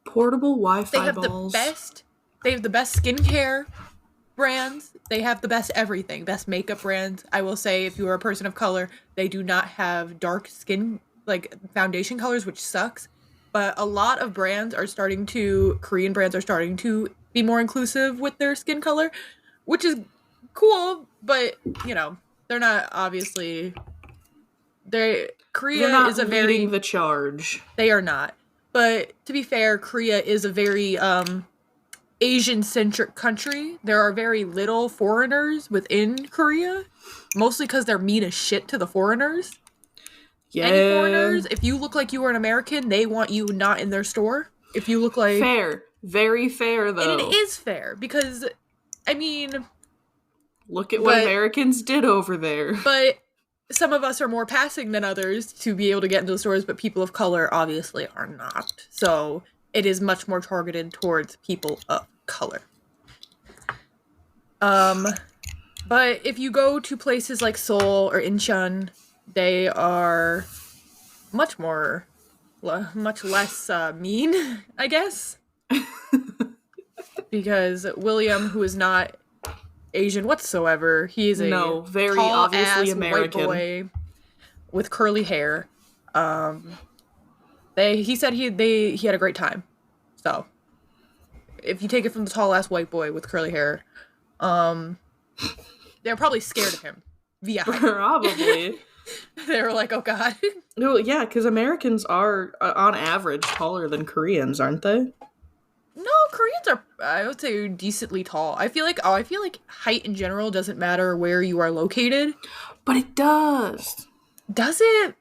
Portable They Wi-Fi have balls. they have the best skincare brands. They have the best everything, best makeup brands. I will say if you are a person of color, they do not have dark skin like foundation colors, which sucks. But a lot of Korean brands are starting to be more inclusive with their skin color, which is cool, but they're not obviously They're Korea not is a leading very the charge. they are not. But to be fair, Korea is a very Asian centric country. There are very little foreigners within Korea, mostly because they're mean as shit to the foreigners. Yeah. Any foreigners, if you look like you are an American, they want you not in their store. If you look like Fair. Very fair, though. and it is fair because, I mean, Look at what Americans did over there. but some of us are more passing than others to be able to get into the stores, but people of color obviously are not. So it is much more targeted towards people of color. But if you go to places like Seoul or Incheon, they are much less mean, I guess. Because William, who is not Asian whatsoever. He is a No, very tall obviously ass white American. boy with curly hair. He said he had a great time. So if you take it from the tall ass white boy with curly hair, um, they're probably scared of him via height. Probably. They were like, oh god. No, yeah, because Americans are, on average, taller than Koreans, aren't they? No, Koreans are, I would say, decently tall. I feel like height in general doesn't matter where you are located. But it does. Does it?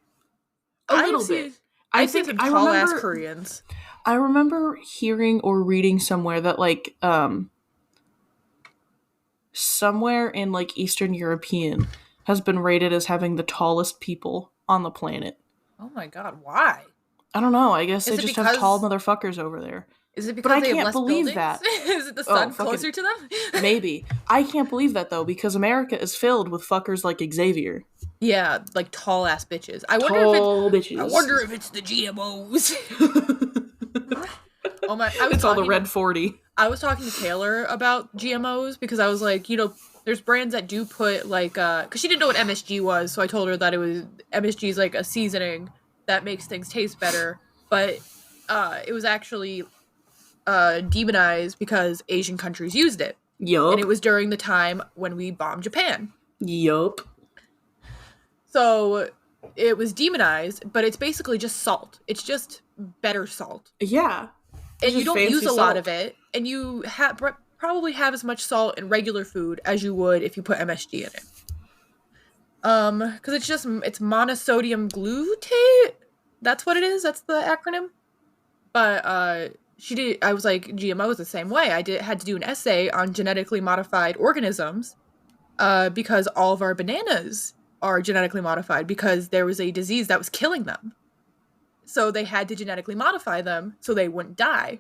A little bit. I I've seen think some I tall ass remember Koreans. I remember hearing or reading somewhere that like somewhere in like Eastern European has been rated as having the tallest people on the planet. Oh my god, why? I don't know. I guess they Is it just have tall because motherfuckers over there. is it But because I they have can't less believe buildings? that. Is it the Oh, sun fucking closer to them? maybe. I can't believe that though because America is filled with fuckers like Xavier. Yeah, like tall ass bitches. Tall I bitches. wonder if it's the GMOs. Oh my! It's all the red 40. I was talking to Taylor about GMOs because I was like, there's brands that do put like, because she didn't know what MSG was, so I told her that MSG is like a seasoning that makes things taste better, but it was actually demonized because Asian countries used it, Yup. and it was during the time when we bombed Japan. Yup. So it was demonized, but it's basically just salt. It's just better salt. Yeah. And you don't use a salt. lot of it, and you probably have as much salt in regular food as you would if you put MSG in it. Because it's monosodium glutamate. That's what it is. That's the acronym. But I was like, GMO is the same way. Had to do an essay on genetically modified organisms, because all of our bananas are genetically modified because there was a disease that was killing them. So they had to genetically modify them so they wouldn't die.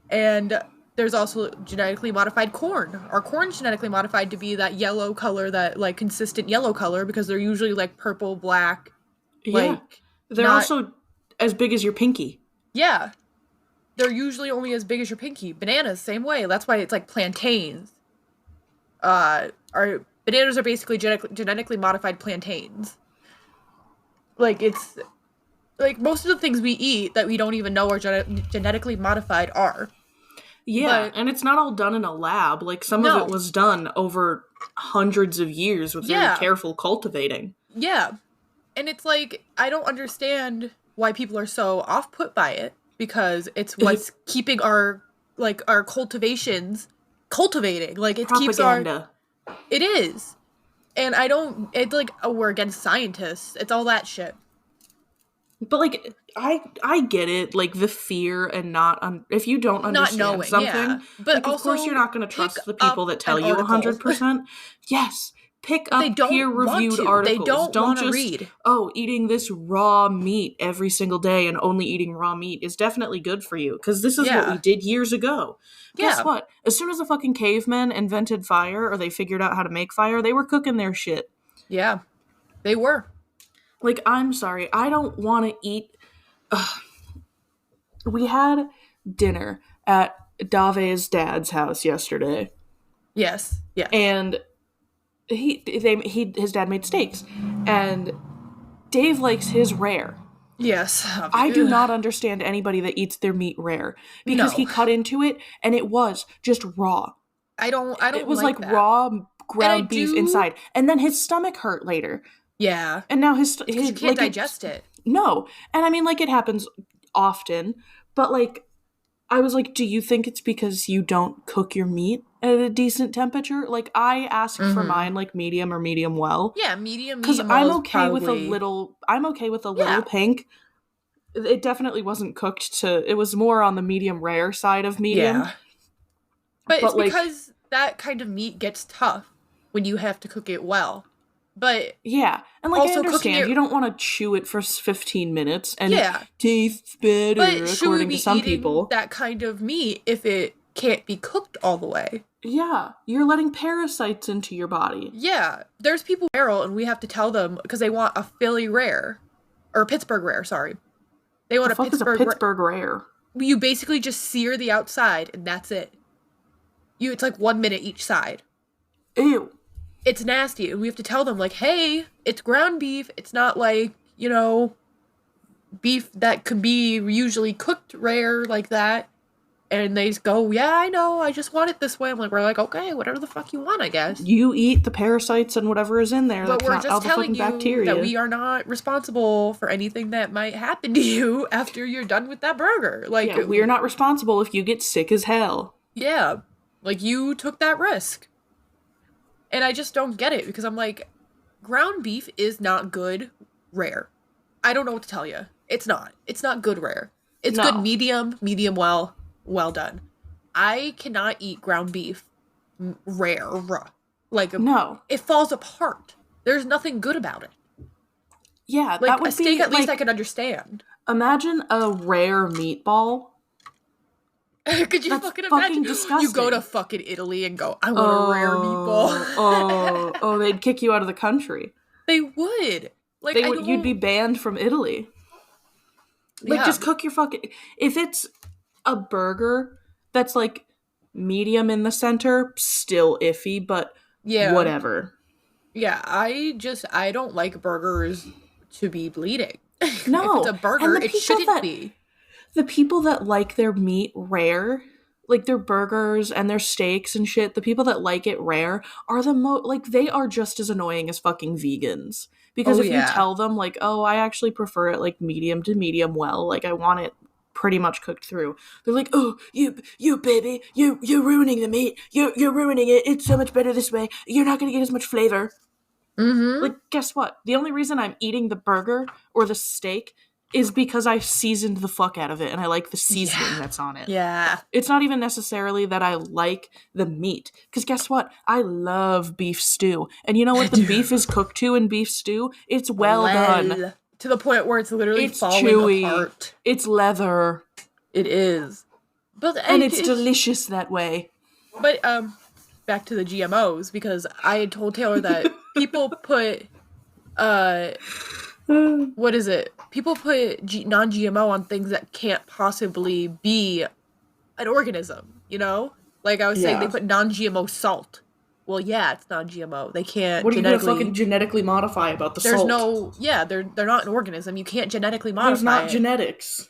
And there's also genetically modified corn. Our corn's genetically modified to be that yellow color, that like consistent yellow color, because they're usually like purple, black. Yeah. Like They're also as big as your pinky. Yeah. They're usually only as big as your pinky. Bananas, same way. That's why it's like plantains. Our bananas are basically genetically modified plantains. Like, it's like most of the things we eat that we don't even know are genetically modified are. Yeah, and it's not all done in a lab. Like, some of it was done over hundreds of years with very careful cultivating. Yeah. And it's like, I don't understand why people are so off-put by it, because it's what's keeping our cultivations cultivating. Like, it propaganda. It is. And it's like, we're against scientists. It's all that shit. But, like, I get it, like, the fear and if you don't understand not knowing, something, yeah. But like, of course you're not going to trust the people that tell you 100%. Yes. Pick up peer-reviewed articles. They don't just read. Eating this raw meat every single day and only eating raw meat is definitely good for you. Because this is what we did years ago. Guess what? As soon as the fucking cavemen invented fire, or they figured out how to make fire, they were cooking their shit. Yeah. They were. Like, I'm sorry. I don't want to eat... We had dinner at Dave's dad's house yesterday. Yes. Yeah. And... his dad made steaks, and Dave likes his rare. Yes. I do not understand anybody that eats their meat rare, because he cut into it and it was just raw. I don't It was like that. Raw ground beef inside, and then his stomach hurt later. Yeah. And now his you can't digest it. No, and I mean, like, it happens often, but like, I was like, do you think it's because you don't cook your meat at a decent temperature? Like, I asked for mine, like, medium or medium well. Yeah, medium because I'm okay with with a little. I'm okay with a little pink. It definitely wasn't cooked to. It was more on the medium rare side of medium. Yeah. But it's because that kind of meat gets tough when you have to cook it well. But yeah, and like, also I understand you don't want to chew it for 15 minutes and it tastes better, but according to some people. That kind of meat if it can't be cooked all the way. Yeah, you're letting parasites into your body. Yeah, there's people barrel, and we have to tell them because they want a Philly rare, or Pittsburgh rare. Sorry, they want a Pittsburgh rare. You basically just sear the outside, and that's it. It's like 1 minute each side. Ew. It's nasty. And we have to tell them, like, hey, it's ground beef. It's not like, beef that could be usually cooked rare like that. And they go, yeah, I know, I just want it this way. We're like, okay, whatever the fuck you want, I guess. You eat the parasites and whatever is in there. But That's we're not just all the telling fucking you bacteria. that we are not responsible for anything that might happen to you after you're done with that burger. Like, yeah, we're not responsible if you get sick as hell. Yeah. Like, you took that risk. And I just don't get it, because I'm like, ground beef is not good rare. I don't know what to tell you. It's not. It's not good rare. It's good medium well done. I cannot eat ground beef rare. Like, no. It falls apart. There's nothing good about it. Yeah, like, that would a steak, be, at least I can understand. Imagine a rare meatball. Could you That's fucking imagine? Disgusting. You go to fucking Italy and go, I want a rare meatball. They'd kick you out of the country. They would. Like, you'd be banned from Italy. Like, just cook your fucking... If it's a burger that's, like, medium in the center, still iffy, but whatever. Yeah, I don't like burgers to be bleeding. No. If it's a burger, it shouldn't be. The people that like their meat rare, like their burgers and their steaks and shit, the people that like it rare are they are just as annoying as fucking vegans. Because you tell them, like, oh, I actually prefer it, like, medium to medium well, like, I want it pretty much cooked through. They're like, oh, you baby, you're ruining the meat, you're ruining it, it's so much better this way, you're not gonna get as much flavor. Mm-hmm. Like, guess what? The only reason I'm eating the burger or the steak is because I seasoned the fuck out of it and I like the seasoning that's on it. Yeah. It's not even necessarily that I like the meat. Because guess what? I love beef stew. And you know what the beef is cooked to in beef stew? It's well done. To the point where it's literally falling chewy. apart. It's leather. It is. And it's delicious that way. But, back to the GMOs, because I had told Taylor that people put, what is it? People put non-GMO on things that can't possibly be an organism, you know? Like I was saying, they put non-GMO salt. Well, yeah, it's non-GMO. They can't. What are you gonna fucking genetically modify about the salt? They're not an organism. You can't genetically modify. There's not genetics.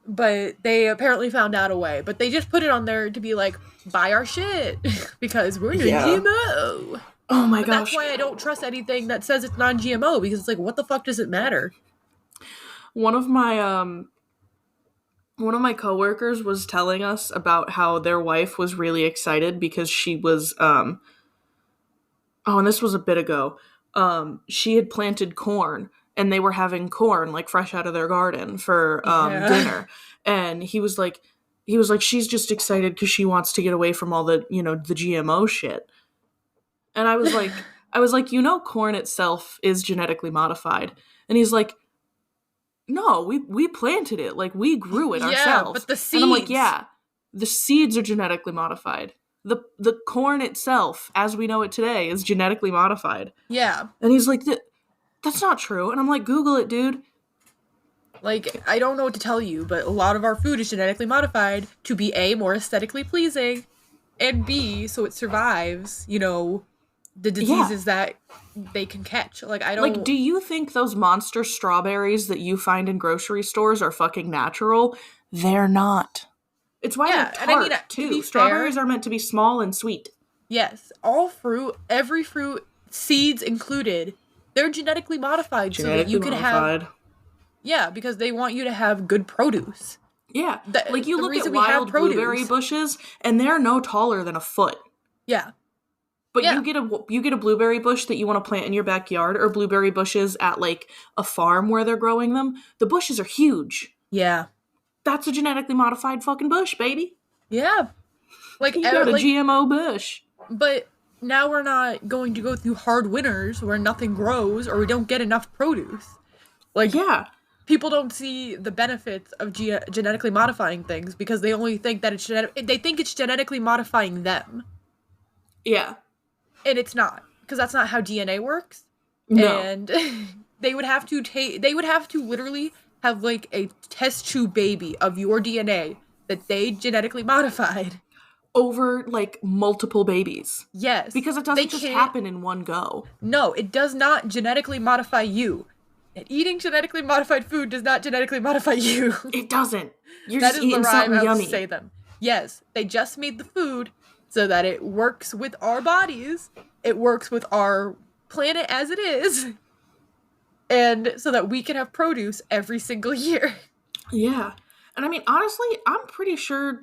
But they apparently found out a way. But they just put it on there to be like, buy our shit because we're non-GMO. Oh my gosh. That's why I don't trust anything that says it's non-GMO, because it's like, what the fuck does it matter? One of my coworkers was telling us about how their wife was really excited because she was and this was a bit ago. She had planted corn and they were having corn like fresh out of their garden for dinner. And he was like she's just excited because she wants to get away from all the, the GMO shit. And I was like, corn itself is genetically modified. And he's like, no, we planted it. Like, we grew it ourselves. But the seeds. And I'm like, yeah, the seeds are genetically modified. The corn itself, as we know it today, is genetically modified. Yeah. And he's like, that's not true. And I'm like, Google it, dude. Like, I don't know what to tell you, but a lot of our food is genetically modified to be A, more aesthetically pleasing, and B, so it survives, the diseases that they can catch. Like, I don't... Like, do you think those monster strawberries that you find in grocery stores are fucking natural? They're not. It's why they're tart, too. Strawberries are meant to be small and sweet. Yes. All fruit, every fruit, seeds included, they're genetically modified so that you can have... Yeah, because they want you to have good produce. Yeah. Like, you look at wild blueberry bushes, and they're no taller than a foot. Yeah. But you get a blueberry bush that you want to plant in your backyard, or blueberry bushes at, like, a farm where they're growing them. The bushes are huge. Yeah. That's a genetically modified fucking bush, baby. Yeah. Like, you got a GMO bush. But now we're not going to go through hard winters where nothing grows or we don't get enough produce. Like, yeah. People don't see the benefits of genetically modifying things because they only think that they think it's genetically modifying them. Yeah. And it's not, because that's not how DNA works. No. And they would have to literally have, like, a test tube baby of your DNA that they genetically modified. over like multiple babies. Yes. Because it They doesn't just can't. happen in one go. No, it does not genetically modify you. And eating genetically modified food does not genetically modify you. It doesn't. You're That just is the eating rhyme something I yummy. say them. Yes, they just made the food so that it works with our bodies. It works with our planet as it is. And so that we can have produce every single year. Yeah. And I mean, honestly, I'm sure that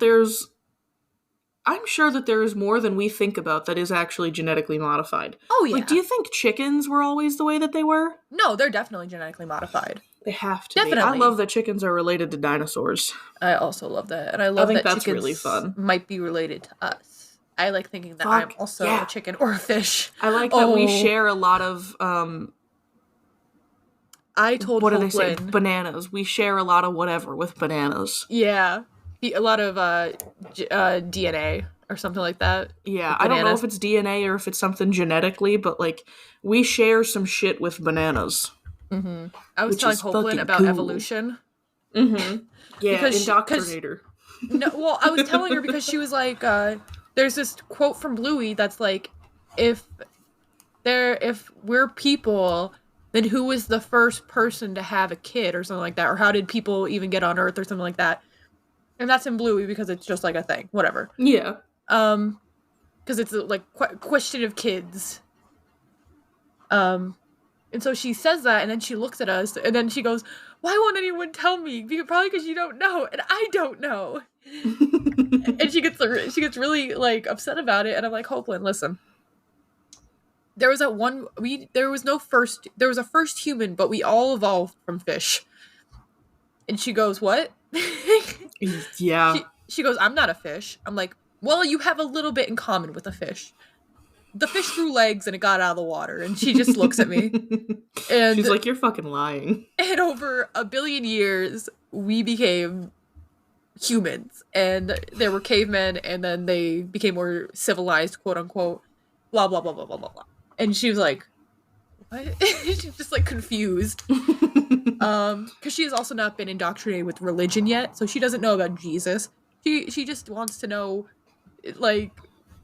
there is more than we think about that is actually genetically modified. Oh, yeah. Like, do you think chickens were always the way that they were? No, they're definitely genetically modified. They have to Definitely. be. I love that chickens are related to dinosaurs. I also love that. And I love think that that's chickens really fun. might be related to us. I like thinking that Fuck, I'm also yeah. a chicken or a fish. I like that we share a lot of, I told what do they say? Hoagland- Bananas. We share a lot of whatever with bananas. Yeah. A lot of DNA or something like that. Yeah, I don't know if it's DNA or if it's something genetically, but like we share some shit with bananas. Mm-hmm. I was telling Hoagland about cool. evolution. Mm-hmm. Yeah, because indoctrinator. No, well, I was telling her because she was like, there's this quote from Bluey that's like, if we're people, then who was the first person to have a kid or something like that, or how did people even get on Earth or something like that? And that's in Bluey because it's just like a thing, whatever. Yeah. Because it's like question of kids. And so she says that, and then she looks at us, and then she goes, "Why won't anyone tell me? Probably because you don't know, and I don't know." And she gets really like upset about it, and I'm like, Hoagland, listen. There was a first human, but we all evolved from fish. And she goes, "What?" Yeah. She goes, "I'm not a fish." I'm like, "Well, you have a little bit in common with a fish. The fish grew legs and it got out of the water." And she just looks at me. And she's like, "You're fucking lying." And over 1 billion years, we became humans. And there were cavemen, and then they became more civilized, quote unquote, blah, blah, blah, blah, blah, blah, blah. And she was like, what? She's just like confused. Because she has also not been indoctrinated with religion yet, so she doesn't know about Jesus. She just wants to know, like,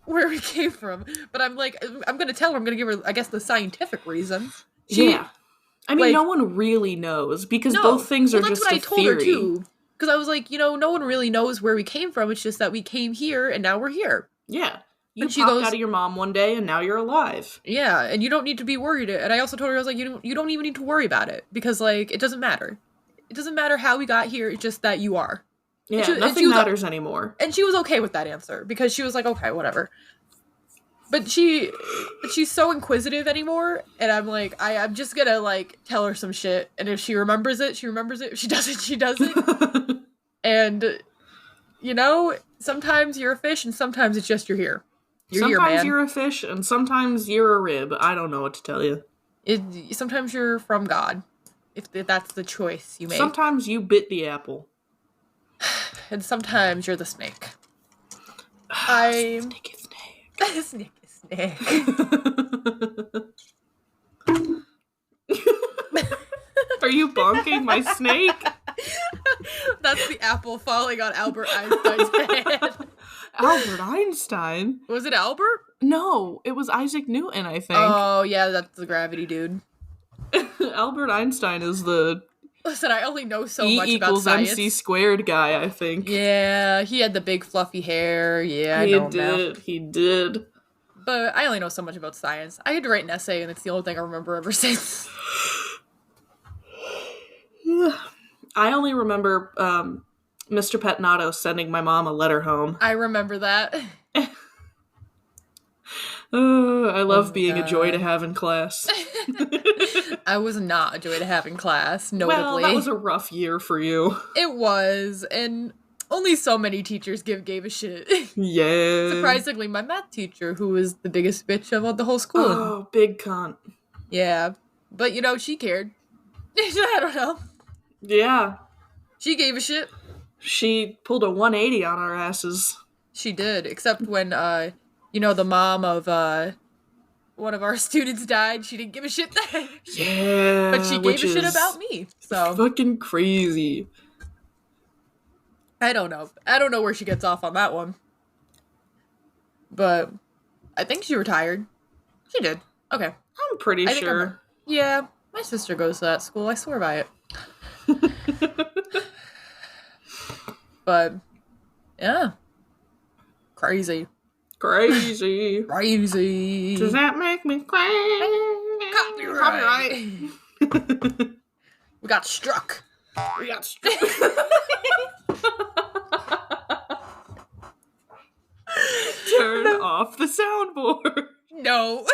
where we came from. But I'm like, I'm gonna tell her, I'm gonna give her, I guess, the scientific reason. Yeah. I mean, like, no one really knows, because both things are just a theory. That's what I told her, too. Because I was like, no one really knows where we came from. It's just that we came here, and now we're here. Yeah. You popped out of your mom one day, and now you're alive. Yeah, and you don't need to be worried. And I also told her, I was like, you don't even need to worry about it. Because, like, it doesn't matter. It doesn't matter how we got here, it's just that you are. Yeah, nothing matters anymore. And she was okay with that answer, because she was like, okay, whatever. But she's so inquisitive anymore, and I'm like, I'm just gonna, like, tell her some shit, and if she remembers it, she remembers it. If she doesn't, she doesn't. And, sometimes you're a fish, and sometimes it's just you're here. Sometimes you're a fish, and sometimes you're a rib. I don't know what to tell you. Sometimes you're from God, if that's the choice you make. Sometimes you bit the apple. And sometimes you're the snake. Snake is snake. Snake is snake. Are you bonking my snake? That's the apple falling on Albert Einstein's head. Albert Einstein? Was it Albert? No, it was Isaac Newton, I think. Oh, yeah, that's the gravity dude. Albert Einstein is the... Listen, I only know so much about science. E = MC squared guy, I think. Yeah, he had the big fluffy hair. Yeah, I know now. He did. But I only know so much about science. I had to write an essay, and it's the only thing I remember ever since. I only remember Mr. Petnato sending my mom a letter home. I remember that. I love being a joy to have in class. I was not a joy to have in class, notably. Well, that was a rough year for you. It was, and only so many teachers gave a shit. Yeah. Surprisingly, my math teacher, who was the biggest bitch of the whole school. Oh, big cunt. Yeah. But, she cared. I don't know. Yeah. She gave a shit. She pulled a 180 on our asses. She did, except when, the mom of, one of our students died. She didn't give a shit then. Yeah. But she gave a shit about me, so. Fucking crazy. I don't know. I don't know where she gets off on that one. But I think she retired. She did. Okay. I'm pretty sure. Yeah, my sister goes to that school. I swear by it. But yeah, crazy. Crazy. Does that make me crazy? Copyright. We got struck. Turn off the soundboard. No.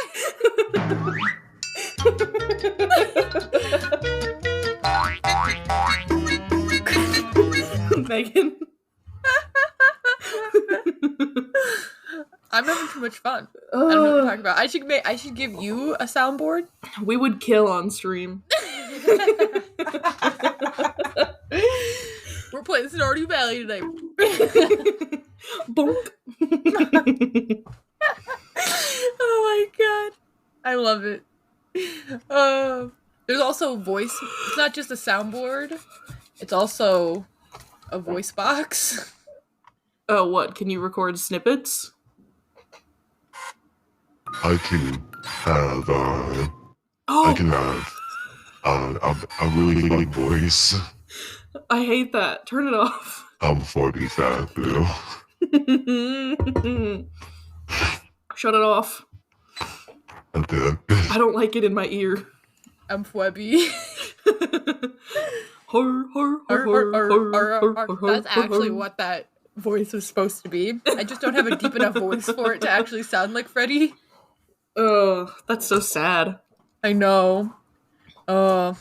Megan. I'm having too much fun. I don't know what to talk about. I should give you a soundboard. We would kill on stream. We're playing Stardew Valley today. Bonk. Oh my god. I love it. There's also voice. It's not just a soundboard. It's also a voice box. Oh, what? Can you record snippets? I can have a really big voice. I hate that. Turn it off. I'm 45, Bill. Shut it off. I don't like it in my ear. I'm Fwebby. That's actually what that voice was supposed to be. I just don't have a deep enough voice for it to actually sound like Freddy. Oh, that's so sad. I know. I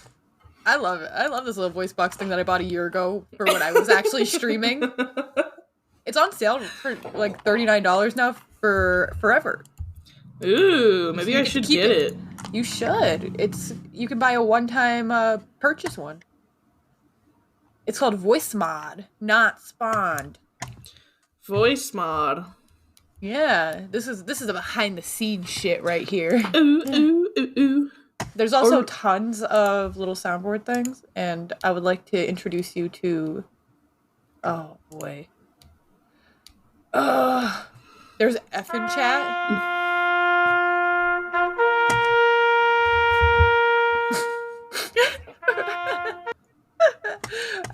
love it. I love this little voice box thing that I bought a year ago for when I was actually streaming. It's on sale for like $39 now for forever. Ooh, maybe I should get it. You should. You can buy a one-time purchase one. It's called Voice Mod, not Spawned. Voice Mod. Yeah, this is the behind the scenes shit right here. Ooh, ooh, ooh, ooh. There's also tons of little soundboard things, and I would like to introduce you to. Oh boy. There's F in chat.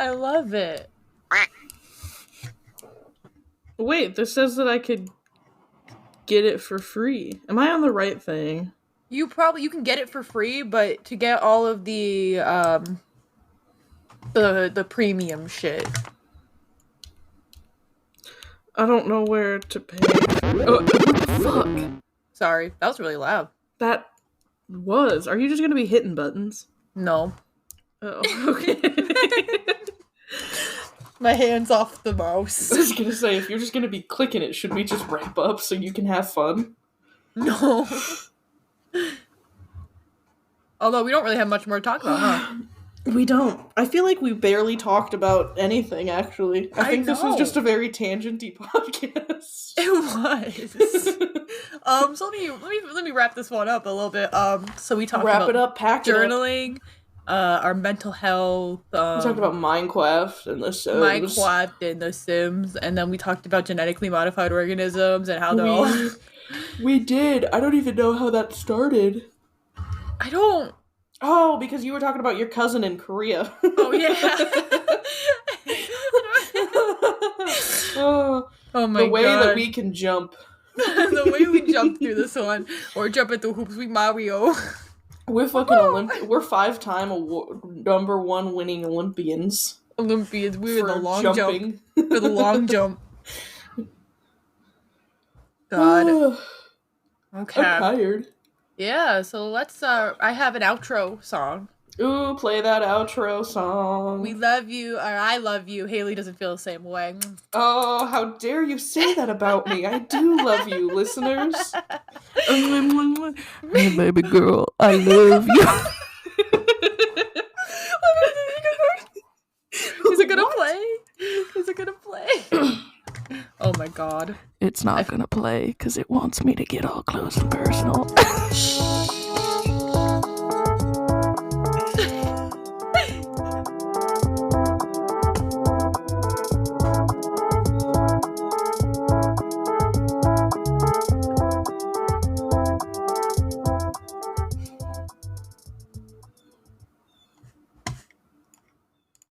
I love it. Wait, this says that I could get it for free. Am I on the right thing? You can get it for free, but to get all of the premium shit. I don't know where to pay. Oh, what the fuck? Sorry, that was really loud. That was. Are you just gonna be hitting buttons? No. Oh, okay. My hand's off the mouse. I was gonna say, if you're just gonna be clicking it, should we just wrap up so you can have fun? No. Although we don't really have much more to talk about, huh? We don't. I feel like we barely talked about anything, actually. I think this was just a very tangent-y podcast. It was. So let me wrap this one up a little bit. So we talked about journaling, our mental health. We talked about Minecraft and The Sims. And then we talked about genetically modified organisms and how they're all. We did. I don't even know how that started. I don't. Oh, because you were talking about your cousin in Korea. Oh, yeah. Oh my god. The way that we can jump. The way we jump through this one. Or jump into hoops with Mario. We're fucking We're 5-time number 1 winning Olympians. We were the long jump. For the long jump. God. Okay. I'm tired. Yeah, so let's, I have an outro song. Ooh, play that outro song. We love you, or I love you. Haley doesn't feel the same way. Oh, how dare you say that about me. I do love you, listeners. Hey, baby girl, I love you. Is it gonna play? Is it gonna play? Oh my god. It's not gonna play because it wants me to get all close and personal.